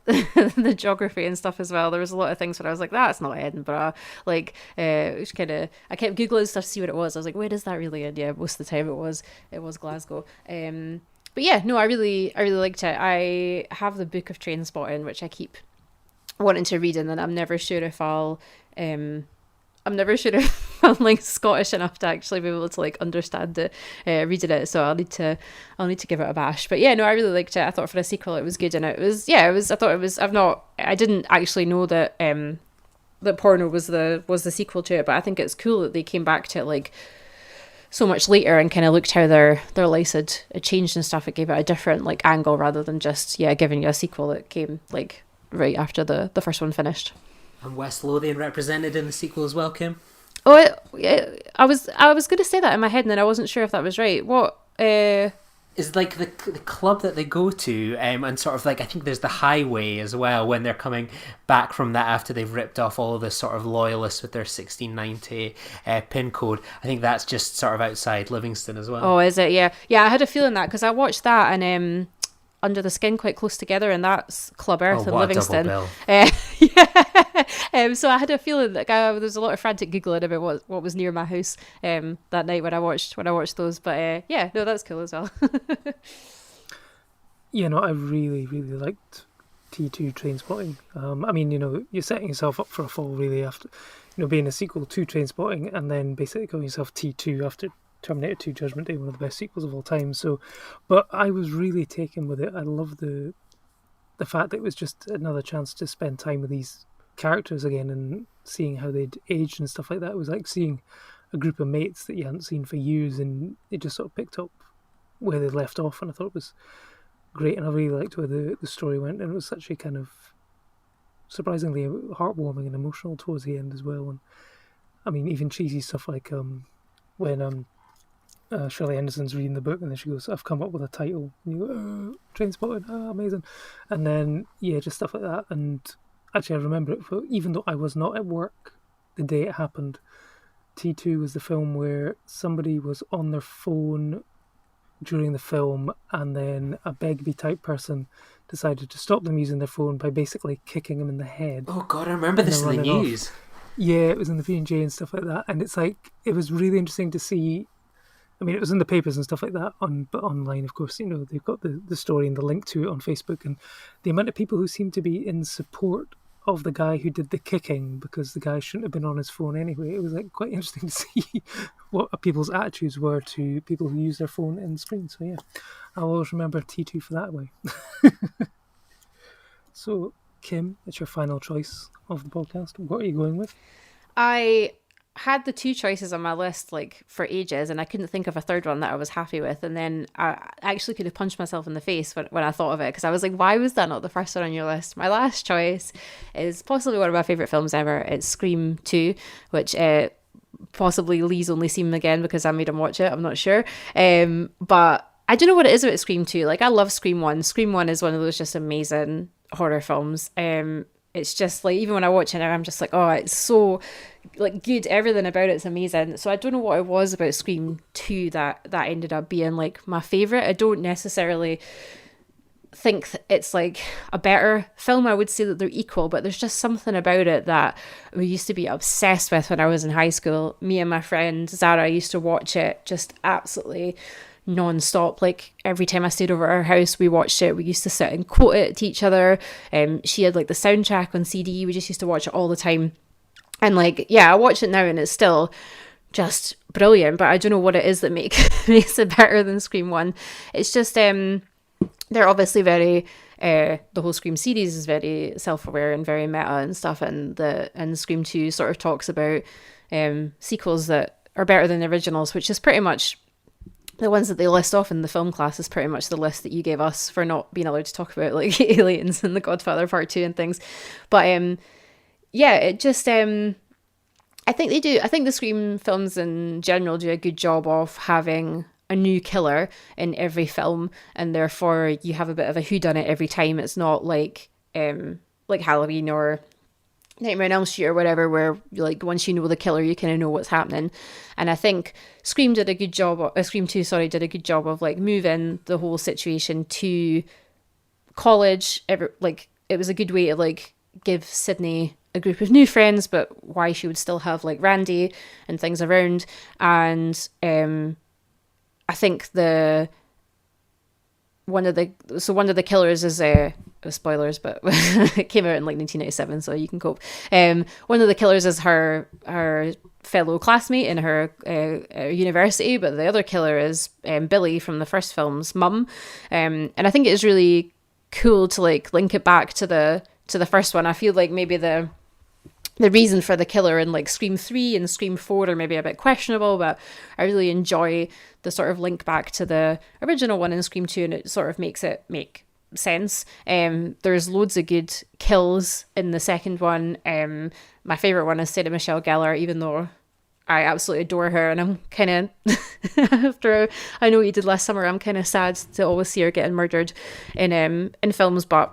the geography and stuff as well. There was a lot of things where I was like, that's not Edinburgh. Like, which kind of, I kept googling stuff to see what it was. I was like, where is that really in? Yeah, most of the time it was Glasgow. But yeah, no, I really liked it. I have the book of Trainspotting, which I keep wanting to read, and then I'm never sure if I'm like Scottish enough to actually be able to like understand it, reading it. So I'll need to give it a bash. But yeah, no, I really liked it. I thought for a sequel it was good, and it was. I didn't actually know that that Porno was the sequel to it, but I think it's cool that they came back to it like so much later and kind of looked how their lives had changed and stuff. It gave it a different like angle, rather than just giving you a sequel that came like right after the first one finished. And West Lothian represented in the sequel as well, Kim? Oh, I was going to say that in my head, and then I wasn't sure if that was right. What? Is like the club that they go to, and sort of like, I think there's the highway as well when they're coming back from that after they've ripped off all of the sort of loyalists with their 1690 pin code. I think that's just sort of outside Livingston as well. Oh, is it? Yeah. I had a feeling that, because I watched that and Under the Skin quite close together, and that's Club Earth in Livingston. Double bill. So I had a feeling that there was a lot of frantic googling about what was near my house that night when I watched those. But yeah, no, that's cool as well. I really liked T2 Trainspotting. I mean, you're setting yourself up for a fall really after being a sequel to Trainspotting, and then basically calling yourself T2 after Terminator 2 Judgment Day, one of the best sequels of all time. So, but I was really taken with it. I love the fact that it was just another chance to spend time with these characters again and seeing how they'd aged and stuff like that. It was like seeing a group of mates that you hadn't seen for years, and it just sort of picked up where they left off, and I thought it was great, and I really liked where the story went, and it was such a kind of surprisingly heartwarming and emotional towards the end as well. And I mean, even cheesy stuff like when Shirley Henderson's reading the book, and then she goes, I've come up with a title, and you go, Trainspotting, amazing. And then just stuff like that. And actually I remember it, even though I was not at work the day it happened, T2 was the film where somebody was on their phone during the film, and then a Begbie type person decided to stop them using their phone by basically kicking them in the head. Oh god, I remember this in the news. Yeah, it was in the V&J and stuff like that, and it's like, it was really interesting to see. I mean, it was in the papers and stuff like that, but online, of course, they've got the story and the link to it on Facebook, and the amount of people who seem to be in support of the guy who did the kicking, because the guy shouldn't have been on his phone anyway. It was like quite interesting to see what people's attitudes were to people who use their phone in the screen. So yeah, I'll always remember T2 for that way. So, Kim, it's your final choice of the podcast. What are you going with? I had the two choices on my list like for ages, and I couldn't think of a third one that I was happy with, and then I actually could have punched myself in the face when I thought of it, because I was like, why was that not the first one on your list? My last choice is possibly one of my favourite films ever. It's Scream 2, which possibly Lee's only seen again because I made him watch it, I'm not sure, but I don't know what it is about Scream 2. Like, I love Scream 1. Scream 1 is one of those just amazing horror films. It's just like, even when I watch it now, I'm just like, oh, it's so like good. Everything about it's amazing. So I don't know what it was about Scream 2 that ended up being like my favourite. I don't necessarily think it's like a better film. I would say that they're equal, but there's just something about it that we used to be obsessed with when I was in high school. Me and my friend Zara used to watch it just absolutely non-stop. Like every time I stayed over at her house, we watched it. We used to sit and quote it to each other. She had like the soundtrack on CD. We just used to watch it all the time. And like, yeah, I watch it now and it's still just brilliant, but I don't know what it is that makes it better than Scream 1. It's just they're obviously very the whole Scream series is very self-aware and very meta and stuff, and Scream 2 sort of talks about sequels that are better than the originals, which is pretty much the ones that they list off in the film class is pretty much the list that you gave us for not being allowed to talk about like Aliens and The Godfather Part 2 and things. But yeah, it just I think the Scream films in general do a good job of having a new killer in every film, and therefore you have a bit of a whodunit every time. It's not like Halloween or Nightmare on Elm Street or whatever, where like once you know the killer, you kind of know what's happening. And I think Scream 2 did a good job of like moving the whole situation to college. It was a good way to like give Sydney a group of new friends, but why she would still have like Randy and things around. And I think one of the killers is spoilers, but it came out in like 1997, so you can cope. One of the killers is her fellow classmate in her university, but the other killer is Billy from the first film's mum. And I think it is really cool to like link it back to the first one. I feel like maybe the reason for the killer in like Scream 3 and Scream 4 are maybe a bit questionable, but I really enjoy the sort of link back to the original one in Scream 2, and it sort of makes it make sense. There's loads of good kills in the second one. My favourite one is Sarah Michelle Gellar, even though I absolutely adore her, and I'm kind of, after I know what you did last summer, I'm kind of sad to always see her getting murdered in films, but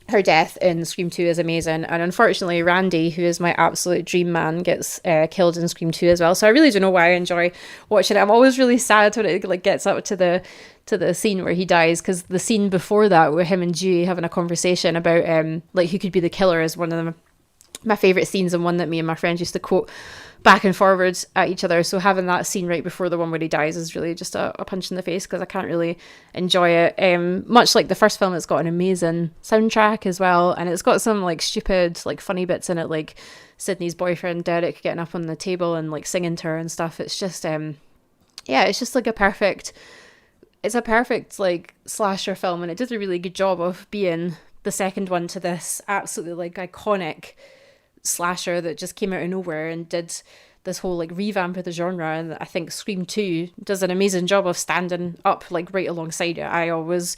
her death in Scream 2 is amazing. And unfortunately, Randy, who is my absolute dream man, gets killed in Scream 2 as well. So I really don't know why I enjoy watching it. I'm always really sad when it like gets up to the scene where he dies, because the scene before that with him and Dewey having a conversation about like who could be the killer is one of my favourite scenes, and one that me and my friends used to quote back and forwards at each other. So having that scene right before the one where he dies is really just a punch in the face, because I can't really enjoy it. Much like the first film, it's got an amazing soundtrack as well, and it's got some like stupid like funny bits in it, like Sydney's boyfriend Derek getting up on the table and like singing to her and stuff. It's just it's just like a perfect like slasher film, and it did a really good job of being the second one to this absolutely like iconic slasher that just came out of nowhere and did this whole like revamp of the genre. And I think Scream 2 does an amazing job of standing up like right alongside it. I always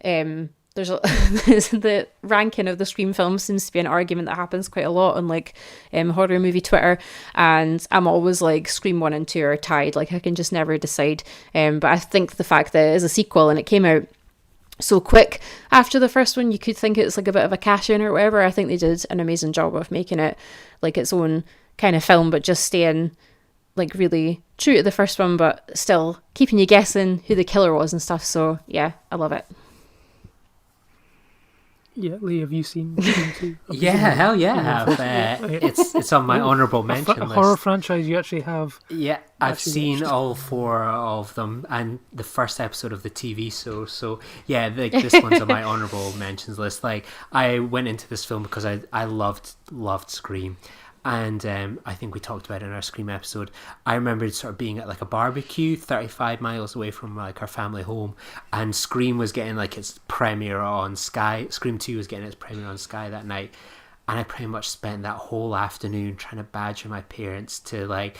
there's the ranking of the Scream films seems to be an argument that happens quite a lot on like horror movie Twitter, and I'm always like Scream 1 and 2 are tied, like I can just never decide. But I think the fact that it is a sequel and it came out so quick after the first one, you could think it's like a bit of a cash in or whatever. I think they did an amazing job of making it like its own kind of film, but just staying like really true to the first one, but still keeping you guessing who the killer was and stuff. So yeah, I love it. Yeah, Lee, have you seen Scream 2? Yeah, hell yeah, I have. It's on my honourable mention list. A horror franchise you actually have. Yeah, I've seen all 4 of them and the first episode of the TV show. So yeah, this one's on my honourable mentions list. Like, I went into this film because I loved Scream. And I think we talked about it in our Scream episode. I remember sort of being at like a barbecue 35 miles away from like our family home, and Scream was getting like its premiere on Sky. Scream 2 was getting its premiere on Sky that night. And I pretty much spent that whole afternoon trying to badger my parents to like,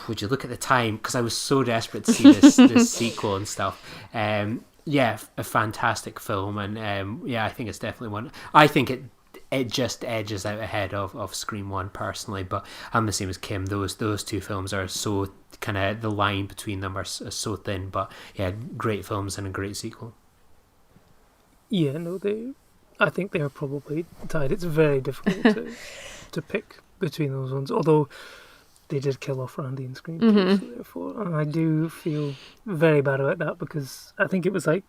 would you look at the time? Because I was so desperate to see this sequel and stuff. Yeah, a fantastic film. And I think it's definitely one. I think it just edges out ahead of Scream 1 personally, but I'm the same as Kim. Those 2 films are so kind of, the line between them are so thin, but yeah, great films and a great sequel. Yeah, no, I think they are probably tied. It's very difficult to pick between those ones, although they did kill off Randy in Scream 2, so therefore, and I do feel very bad about that, because I think it was like,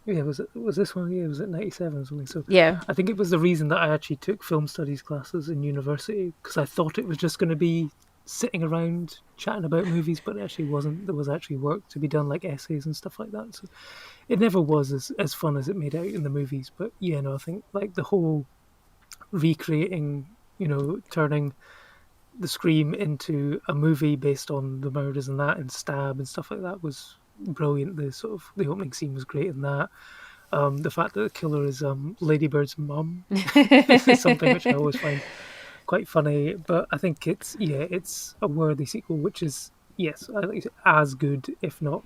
yeah, was this one? Yeah, was it 97 or something? So yeah, I think it was the reason that I actually took film studies classes in university, because I thought it was just going to be sitting around chatting about movies, but it actually wasn't. There was actually work to be done, like essays and stuff like that. So it never was as fun as it made out in the movies. But yeah, no, I think like the whole recreating, turning the Scream into a movie based on the murders and that, and Stab and stuff like that was brilliant. The opening scene was great in that. The fact that the killer is Lady Bird's mum is something which I always find quite funny. But I think it's a worthy sequel, which is, yes, I think as good, if not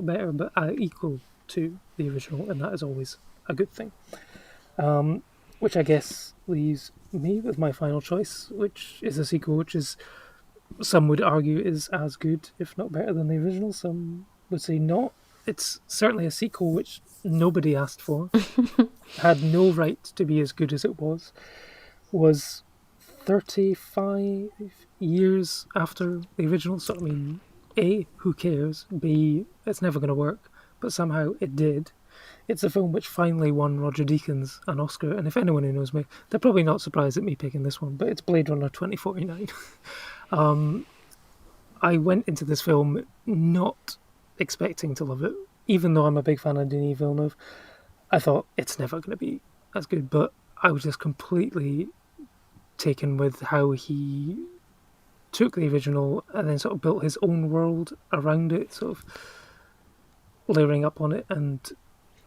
better, but equal to the original, and that is always a good thing. Which I guess leaves me with my final choice, which is a sequel which is, some would argue, is as good, if not better than the original. Some would say not. It's certainly a sequel which nobody asked for, had no right to be as good as it was 35 years after the original. So, I mean, A, who cares? B, it's never going to work. But somehow it did. It's a film which finally won Roger Deakins an Oscar. And if anyone who knows me, they're probably not surprised at me picking this one. But it's Blade Runner 2049. I went into this film not expecting to love it. Even though I'm a big fan of Denis Villeneuve, I thought it's never going to be as good. But I was just completely taken with how he took the original and then sort of built his own world around it, sort of layering up on it. And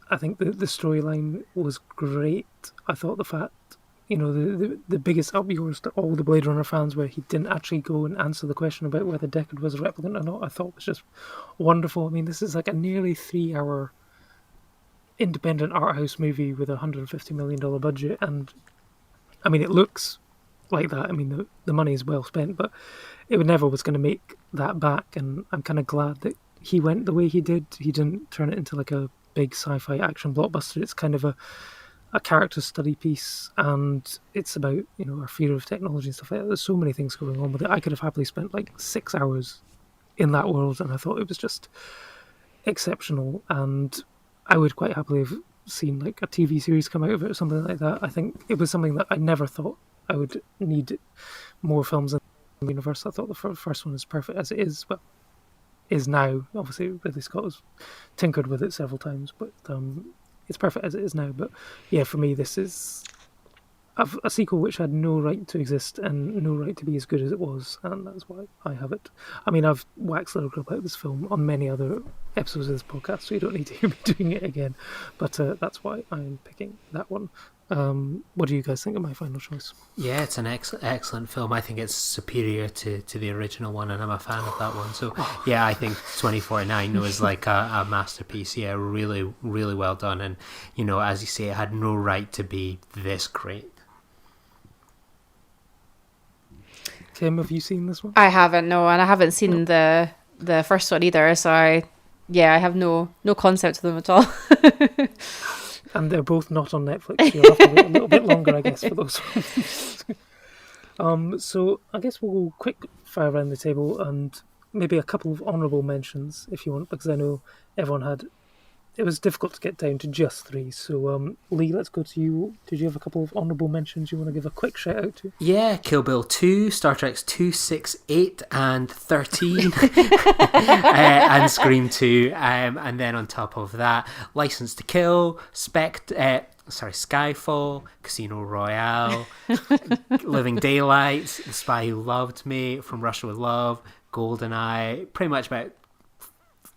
I think the storyline was great. I thought the fact, the biggest upyours to all the Blade Runner fans, where he didn't actually go and answer the question about whether Deckard was a replicant or not, I thought was just wonderful. I mean, this is like a nearly 3-hour independent art house movie with a $150 million budget, and I mean, it looks like that. I mean, the money is well spent, but it never was going to make that back, and I'm kind of glad that he went the way he did. He didn't turn it into like a big sci-fi action blockbuster. It's kind of a character study piece, and it's about, our fear of technology and stuff like that. There's so many things going on with it. I could have happily spent like 6 hours in that world, and I thought it was just exceptional, and I would quite happily have seen like a TV series come out of it or something like that. I think it was something that I never thought I would need more films in the universe. I thought the first one is perfect as it is, but is now. Obviously, Ridley Scott has tinkered with it several times, but it's perfect as it is now. But yeah, for me, this is a sequel which had no right to exist and no right to be as good as it was, and that's why I have it. I mean, I've waxed lyrical about this film on many other episodes of this podcast, so you don't need to hear me doing it again, but that's why I'm picking that one. What do you guys think of my final choice? Yeah, it's an excellent film. I think it's superior to the original one, and I'm a fan of that one. So yeah, I think 2049 was like a masterpiece. Yeah, really, really well done. And as you say, it had no right to be this great. Kim, have you seen this one? I haven't, no, and I haven't seen the first one either. So I have no concept of them at all. And they're both not on Netflix. So you'll have to wait a little bit longer, I guess, for those ones. So I guess we'll go quick fire around the table and maybe a couple of honourable mentions, if you want, because I know everyone had. It was difficult to get down to just 3. So Lee, let's go to you. Did you have a couple of honourable mentions you want to give a quick shout out to? Yeah, Kill Bill 2, Star Trek's 2, 6, 8 and 13 and Scream 2, and then on top of that, License to Kill, Skyfall, Casino Royale, Living Daylights, The Spy Who Loved Me, From Russia with Love, GoldenEye, pretty much about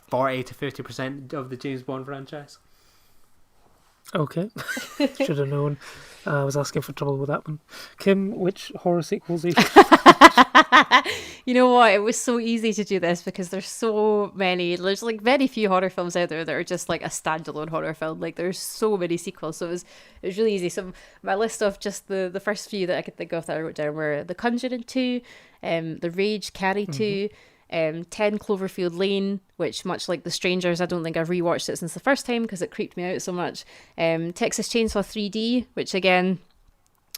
40 to 50% of the James Bond franchise. Okay. Should have known. I was asking for trouble with that one. Kim, which horror sequels are you? You know what? It was so easy to do this because there's so many. There's like very few horror films out there that are just like a standalone horror film. Like there's so many sequels, so it was really easy. So my list of just the first few that I could think of that I wrote down were The Conjuring 2, The Rage, Carrie 2, 10 Cloverfield Lane, which, much like The Strangers, I don't think I've rewatched it since the first time because it creeped me out so much. Texas Chainsaw 3D, which again,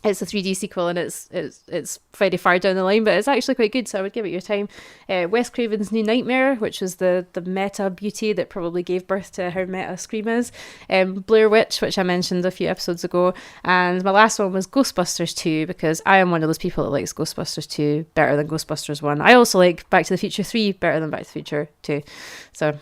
it's a 3D sequel, and it's very far down the line, but it's actually quite good, so I would give it your time. Wes Craven's New Nightmare, which was the meta beauty that probably gave birth to how meta Scream is. Blair Witch, which I mentioned a few episodes ago. And my last one was Ghostbusters 2, because I am one of those people that likes Ghostbusters 2 better than Ghostbusters 1. I also like Back to the Future 3 better than Back to the Future 2. So,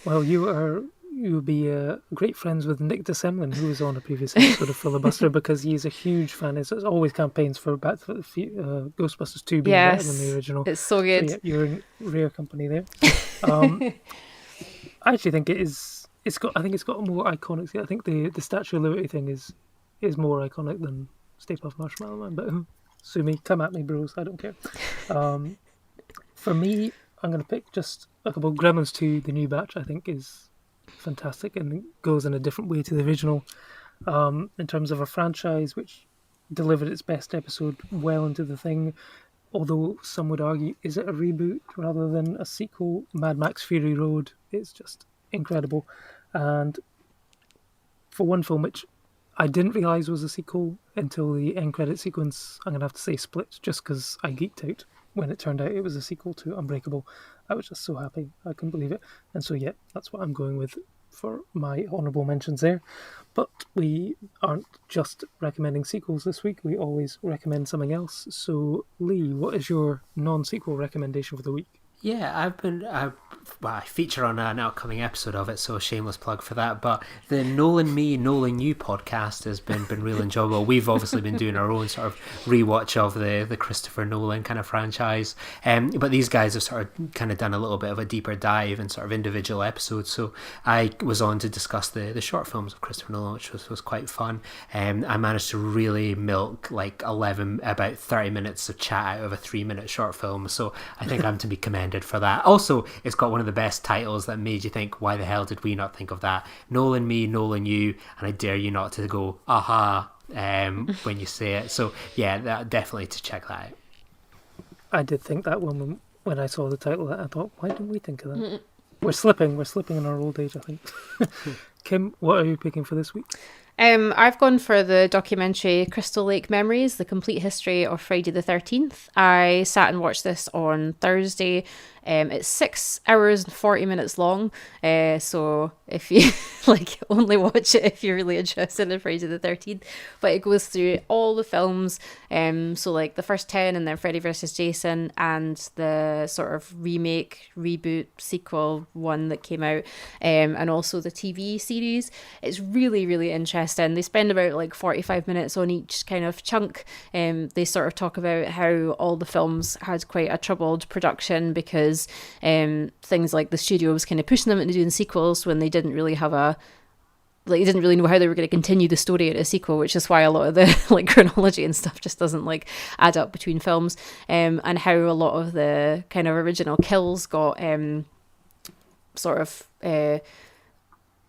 well, you would be great friends with Nick DeSemlin, who was on a previous episode of Filibuster, because he's a huge fan. It's always campaigns for Ghostbusters 2 being better than the original. It's so good. So, yeah, you're in rare company there. I actually think I think it's got a more iconic. I think the Statue of Liberty thing is more iconic than Stay Puft Marshmallow Man. But sue me, come at me, bros. I don't care. For me, I'm going to pick just a couple. Gremlins 2, the new batch, I think is fantastic and goes in a different way to the original, in terms of a franchise which delivered its best episode well into the thing, although some would argue, is it a reboot rather than a sequel? Mad Max Fury Road is just incredible, and for one film which I didn't realise was a sequel until the end credit sequence, I'm going to have to say Split, just because I geeked out when it turned out it was a sequel to Unbreakable. I was just so happy. I couldn't believe it. And so, yeah, that's what I'm going with for my honourable mentions there. But we aren't just recommending sequels this week. We always recommend something else. So, Lee, what is your non-sequel recommendation for the week? Yeah, I feature on an upcoming episode of it, so a shameless plug for that. But the Nolan Me, Nolan You podcast has been real enjoyable. We've obviously been doing our own sort of rewatch of the Christopher Nolan kind of franchise, but these guys have sort of kind of done a little bit of a deeper dive in sort of individual episodes. So I was on to discuss the short films of Christopher Nolan, which was quite fun. I managed to really milk like about 30 minutes of chat out of a 3-minute short film. So I think I'm to be commended for that. Also, it's got one of the best titles that made you think, why the hell did we not think of that? Nolan Me, Nolan You, and I dare you not to go aha when you say it. So yeah, definitely to check that out. I did think that when I saw the title, I thought, why didn't we think of that? We're slipping in our old age, I think. Kim, what are you picking for this week? I've gone for the documentary Crystal Lake Memories, The Complete History of Friday the 13th. I sat and watched this on Thursday. It's 6 hours and 40 minutes long, so if you only watch it if you're really interested in Friday the 13th, but it goes through all the films, so like the first 10 and then Freddy vs. Jason and the sort of remake, reboot, sequel one that came out, and also the TV series. It's really, really interesting. They spend about like 45 minutes on each kind of chunk. They sort of talk about how all the films had quite a troubled production because things like the studio was kind of pushing them into doing sequels when they didn't really have they didn't really know how they were going to continue the story at a sequel, which is why a lot of the like chronology and stuff just doesn't like add up between films, and how a lot of the kind of original kills got sort of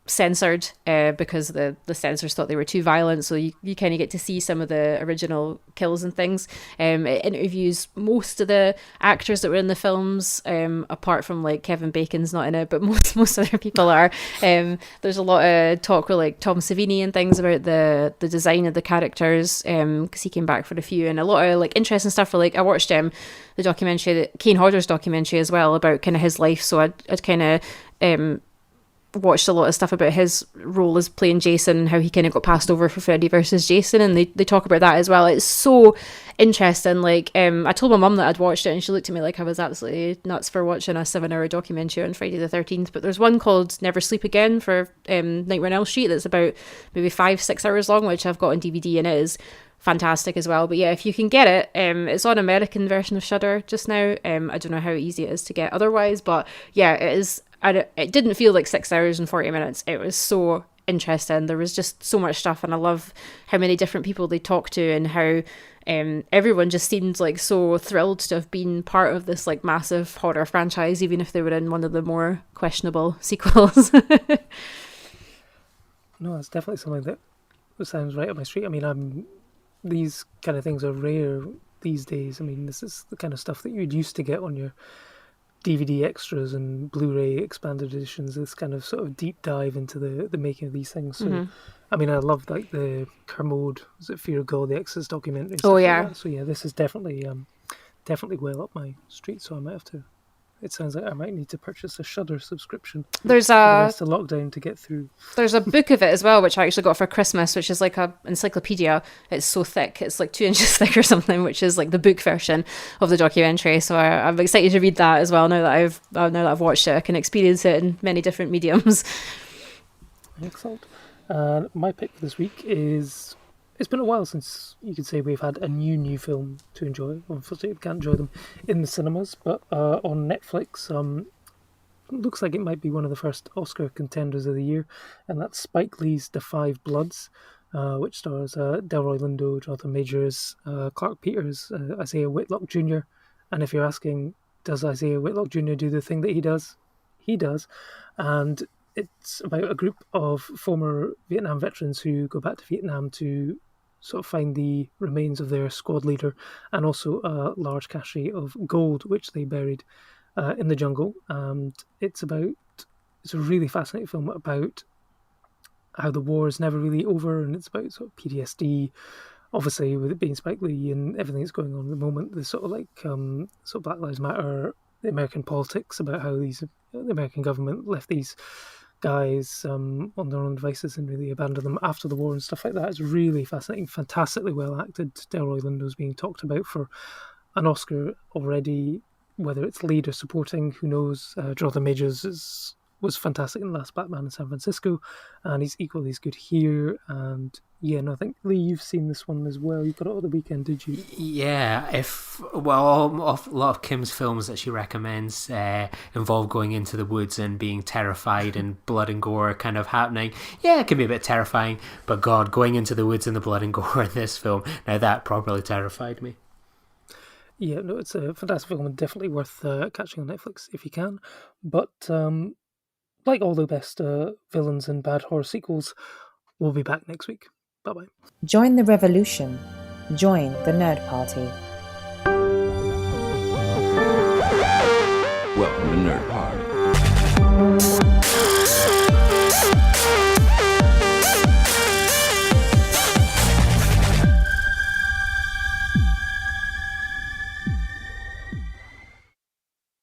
censored because the censors thought they were too violent, so you kind of get to see some of the original kills and things. It interviews most of the actors that were in the films, apart from like Kevin Bacon's not in it, but most other people are. There's a lot of talk with like Tom Savini and things about the design of the characters, because he came back for a few, and a lot of like interesting stuff for like I watched the documentary, Kane Hodder's documentary as well, about kind of his life, so I'd kind of watched a lot of stuff about his role as playing Jason and how he kind of got passed over for Freddy versus Jason, and they talk about that as well. It's so interesting. Like I told my mum that I'd watched it and she looked at me like I was absolutely nuts for watching a 7-hour documentary on Friday the 13th, but there's one called Never Sleep Again for Nightmare on Elm Street that's about maybe 5-6 hours long, which I've got on DVD, and it is fantastic as well. But yeah, if you can get it, it's on American version of Shudder just now. I don't know how easy it is to get otherwise, but yeah, it is. It didn't feel like 6 hours and 40 minutes. It was so interesting. There was just so much stuff, and I love how many different people they talked to and how everyone just seemed like so thrilled to have been part of this like massive horror franchise, even if they were in one of the more questionable sequels. No, it's definitely something that sounds right up my street. I mean, these kind of things are rare these days. I mean, this is the kind of stuff that you'd used to get on your DVD extras and Blu-ray expanded editions, this kind of sort of deep dive into the making of these things. So I mean, I love like the Kermode, is it Fear of God, the Exodus documentary. Oh, stuff like yeah. that. So yeah, this is definitely well up my street. So I might have to. It sounds like I might need to purchase a Shudder subscription There's for the a rest of lockdown to get through. there's a book of it as well, which I actually got for Christmas, which is like a encyclopedia. It's so thick, it's like 2 inches thick or something, which is like the book version of the documentary. So I'm excited to read that as well. Now that I've watched it, I can experience it in many different mediums. Excellent. And my pick this week is, it's been a while since you could say we've had a new film to enjoy. Unfortunately, we can't enjoy them in the cinemas, but on Netflix, looks like it might be one of the first Oscar contenders of the year, and that's Spike Lee's The Five Bloods, which stars Delroy Lindo, Jonathan Majors, Clark Peters, Isaiah Whitlock Jr. And if you're asking, does Isaiah Whitlock Jr. do the thing that he does? He does. And it's about a group of former Vietnam veterans who go back to Vietnam to sort of find the remains of their squad leader and also a large cache of gold which they buried in the jungle. And it's a really fascinating film about how the war is never really over, and it's about sort of PTSD, obviously with it being Spike Lee and everything that's going on at the moment. There's sort of like sort of Black Lives Matter, the American politics about how the American government left these guys on their own devices and really abandoned them after the war and stuff like that. It's really fascinating, fantastically well acted. Delroy Lindo's being talked about for an Oscar already, whether it's lead or supporting, who knows. Jonathan Majors was fantastic in The Last Batman in San Francisco, and he's equally as good here. And yeah, no, I think Lee, you've seen this one as well. You got it over the weekend, did you? Yeah, a lot of Kim's films that she recommends involve going into the woods and being terrified and blood and gore kind of happening. Yeah, it can be a bit terrifying, but God, going into the woods and the blood and gore in this film, now that properly terrified me. Yeah, no, it's a fantastic film and definitely worth catching on Netflix if you can. But like all the best villains and bad horror sequels, we'll be back next week. Bye-bye. Join the revolution. Join the Nerd Party. Welcome to Nerd Party.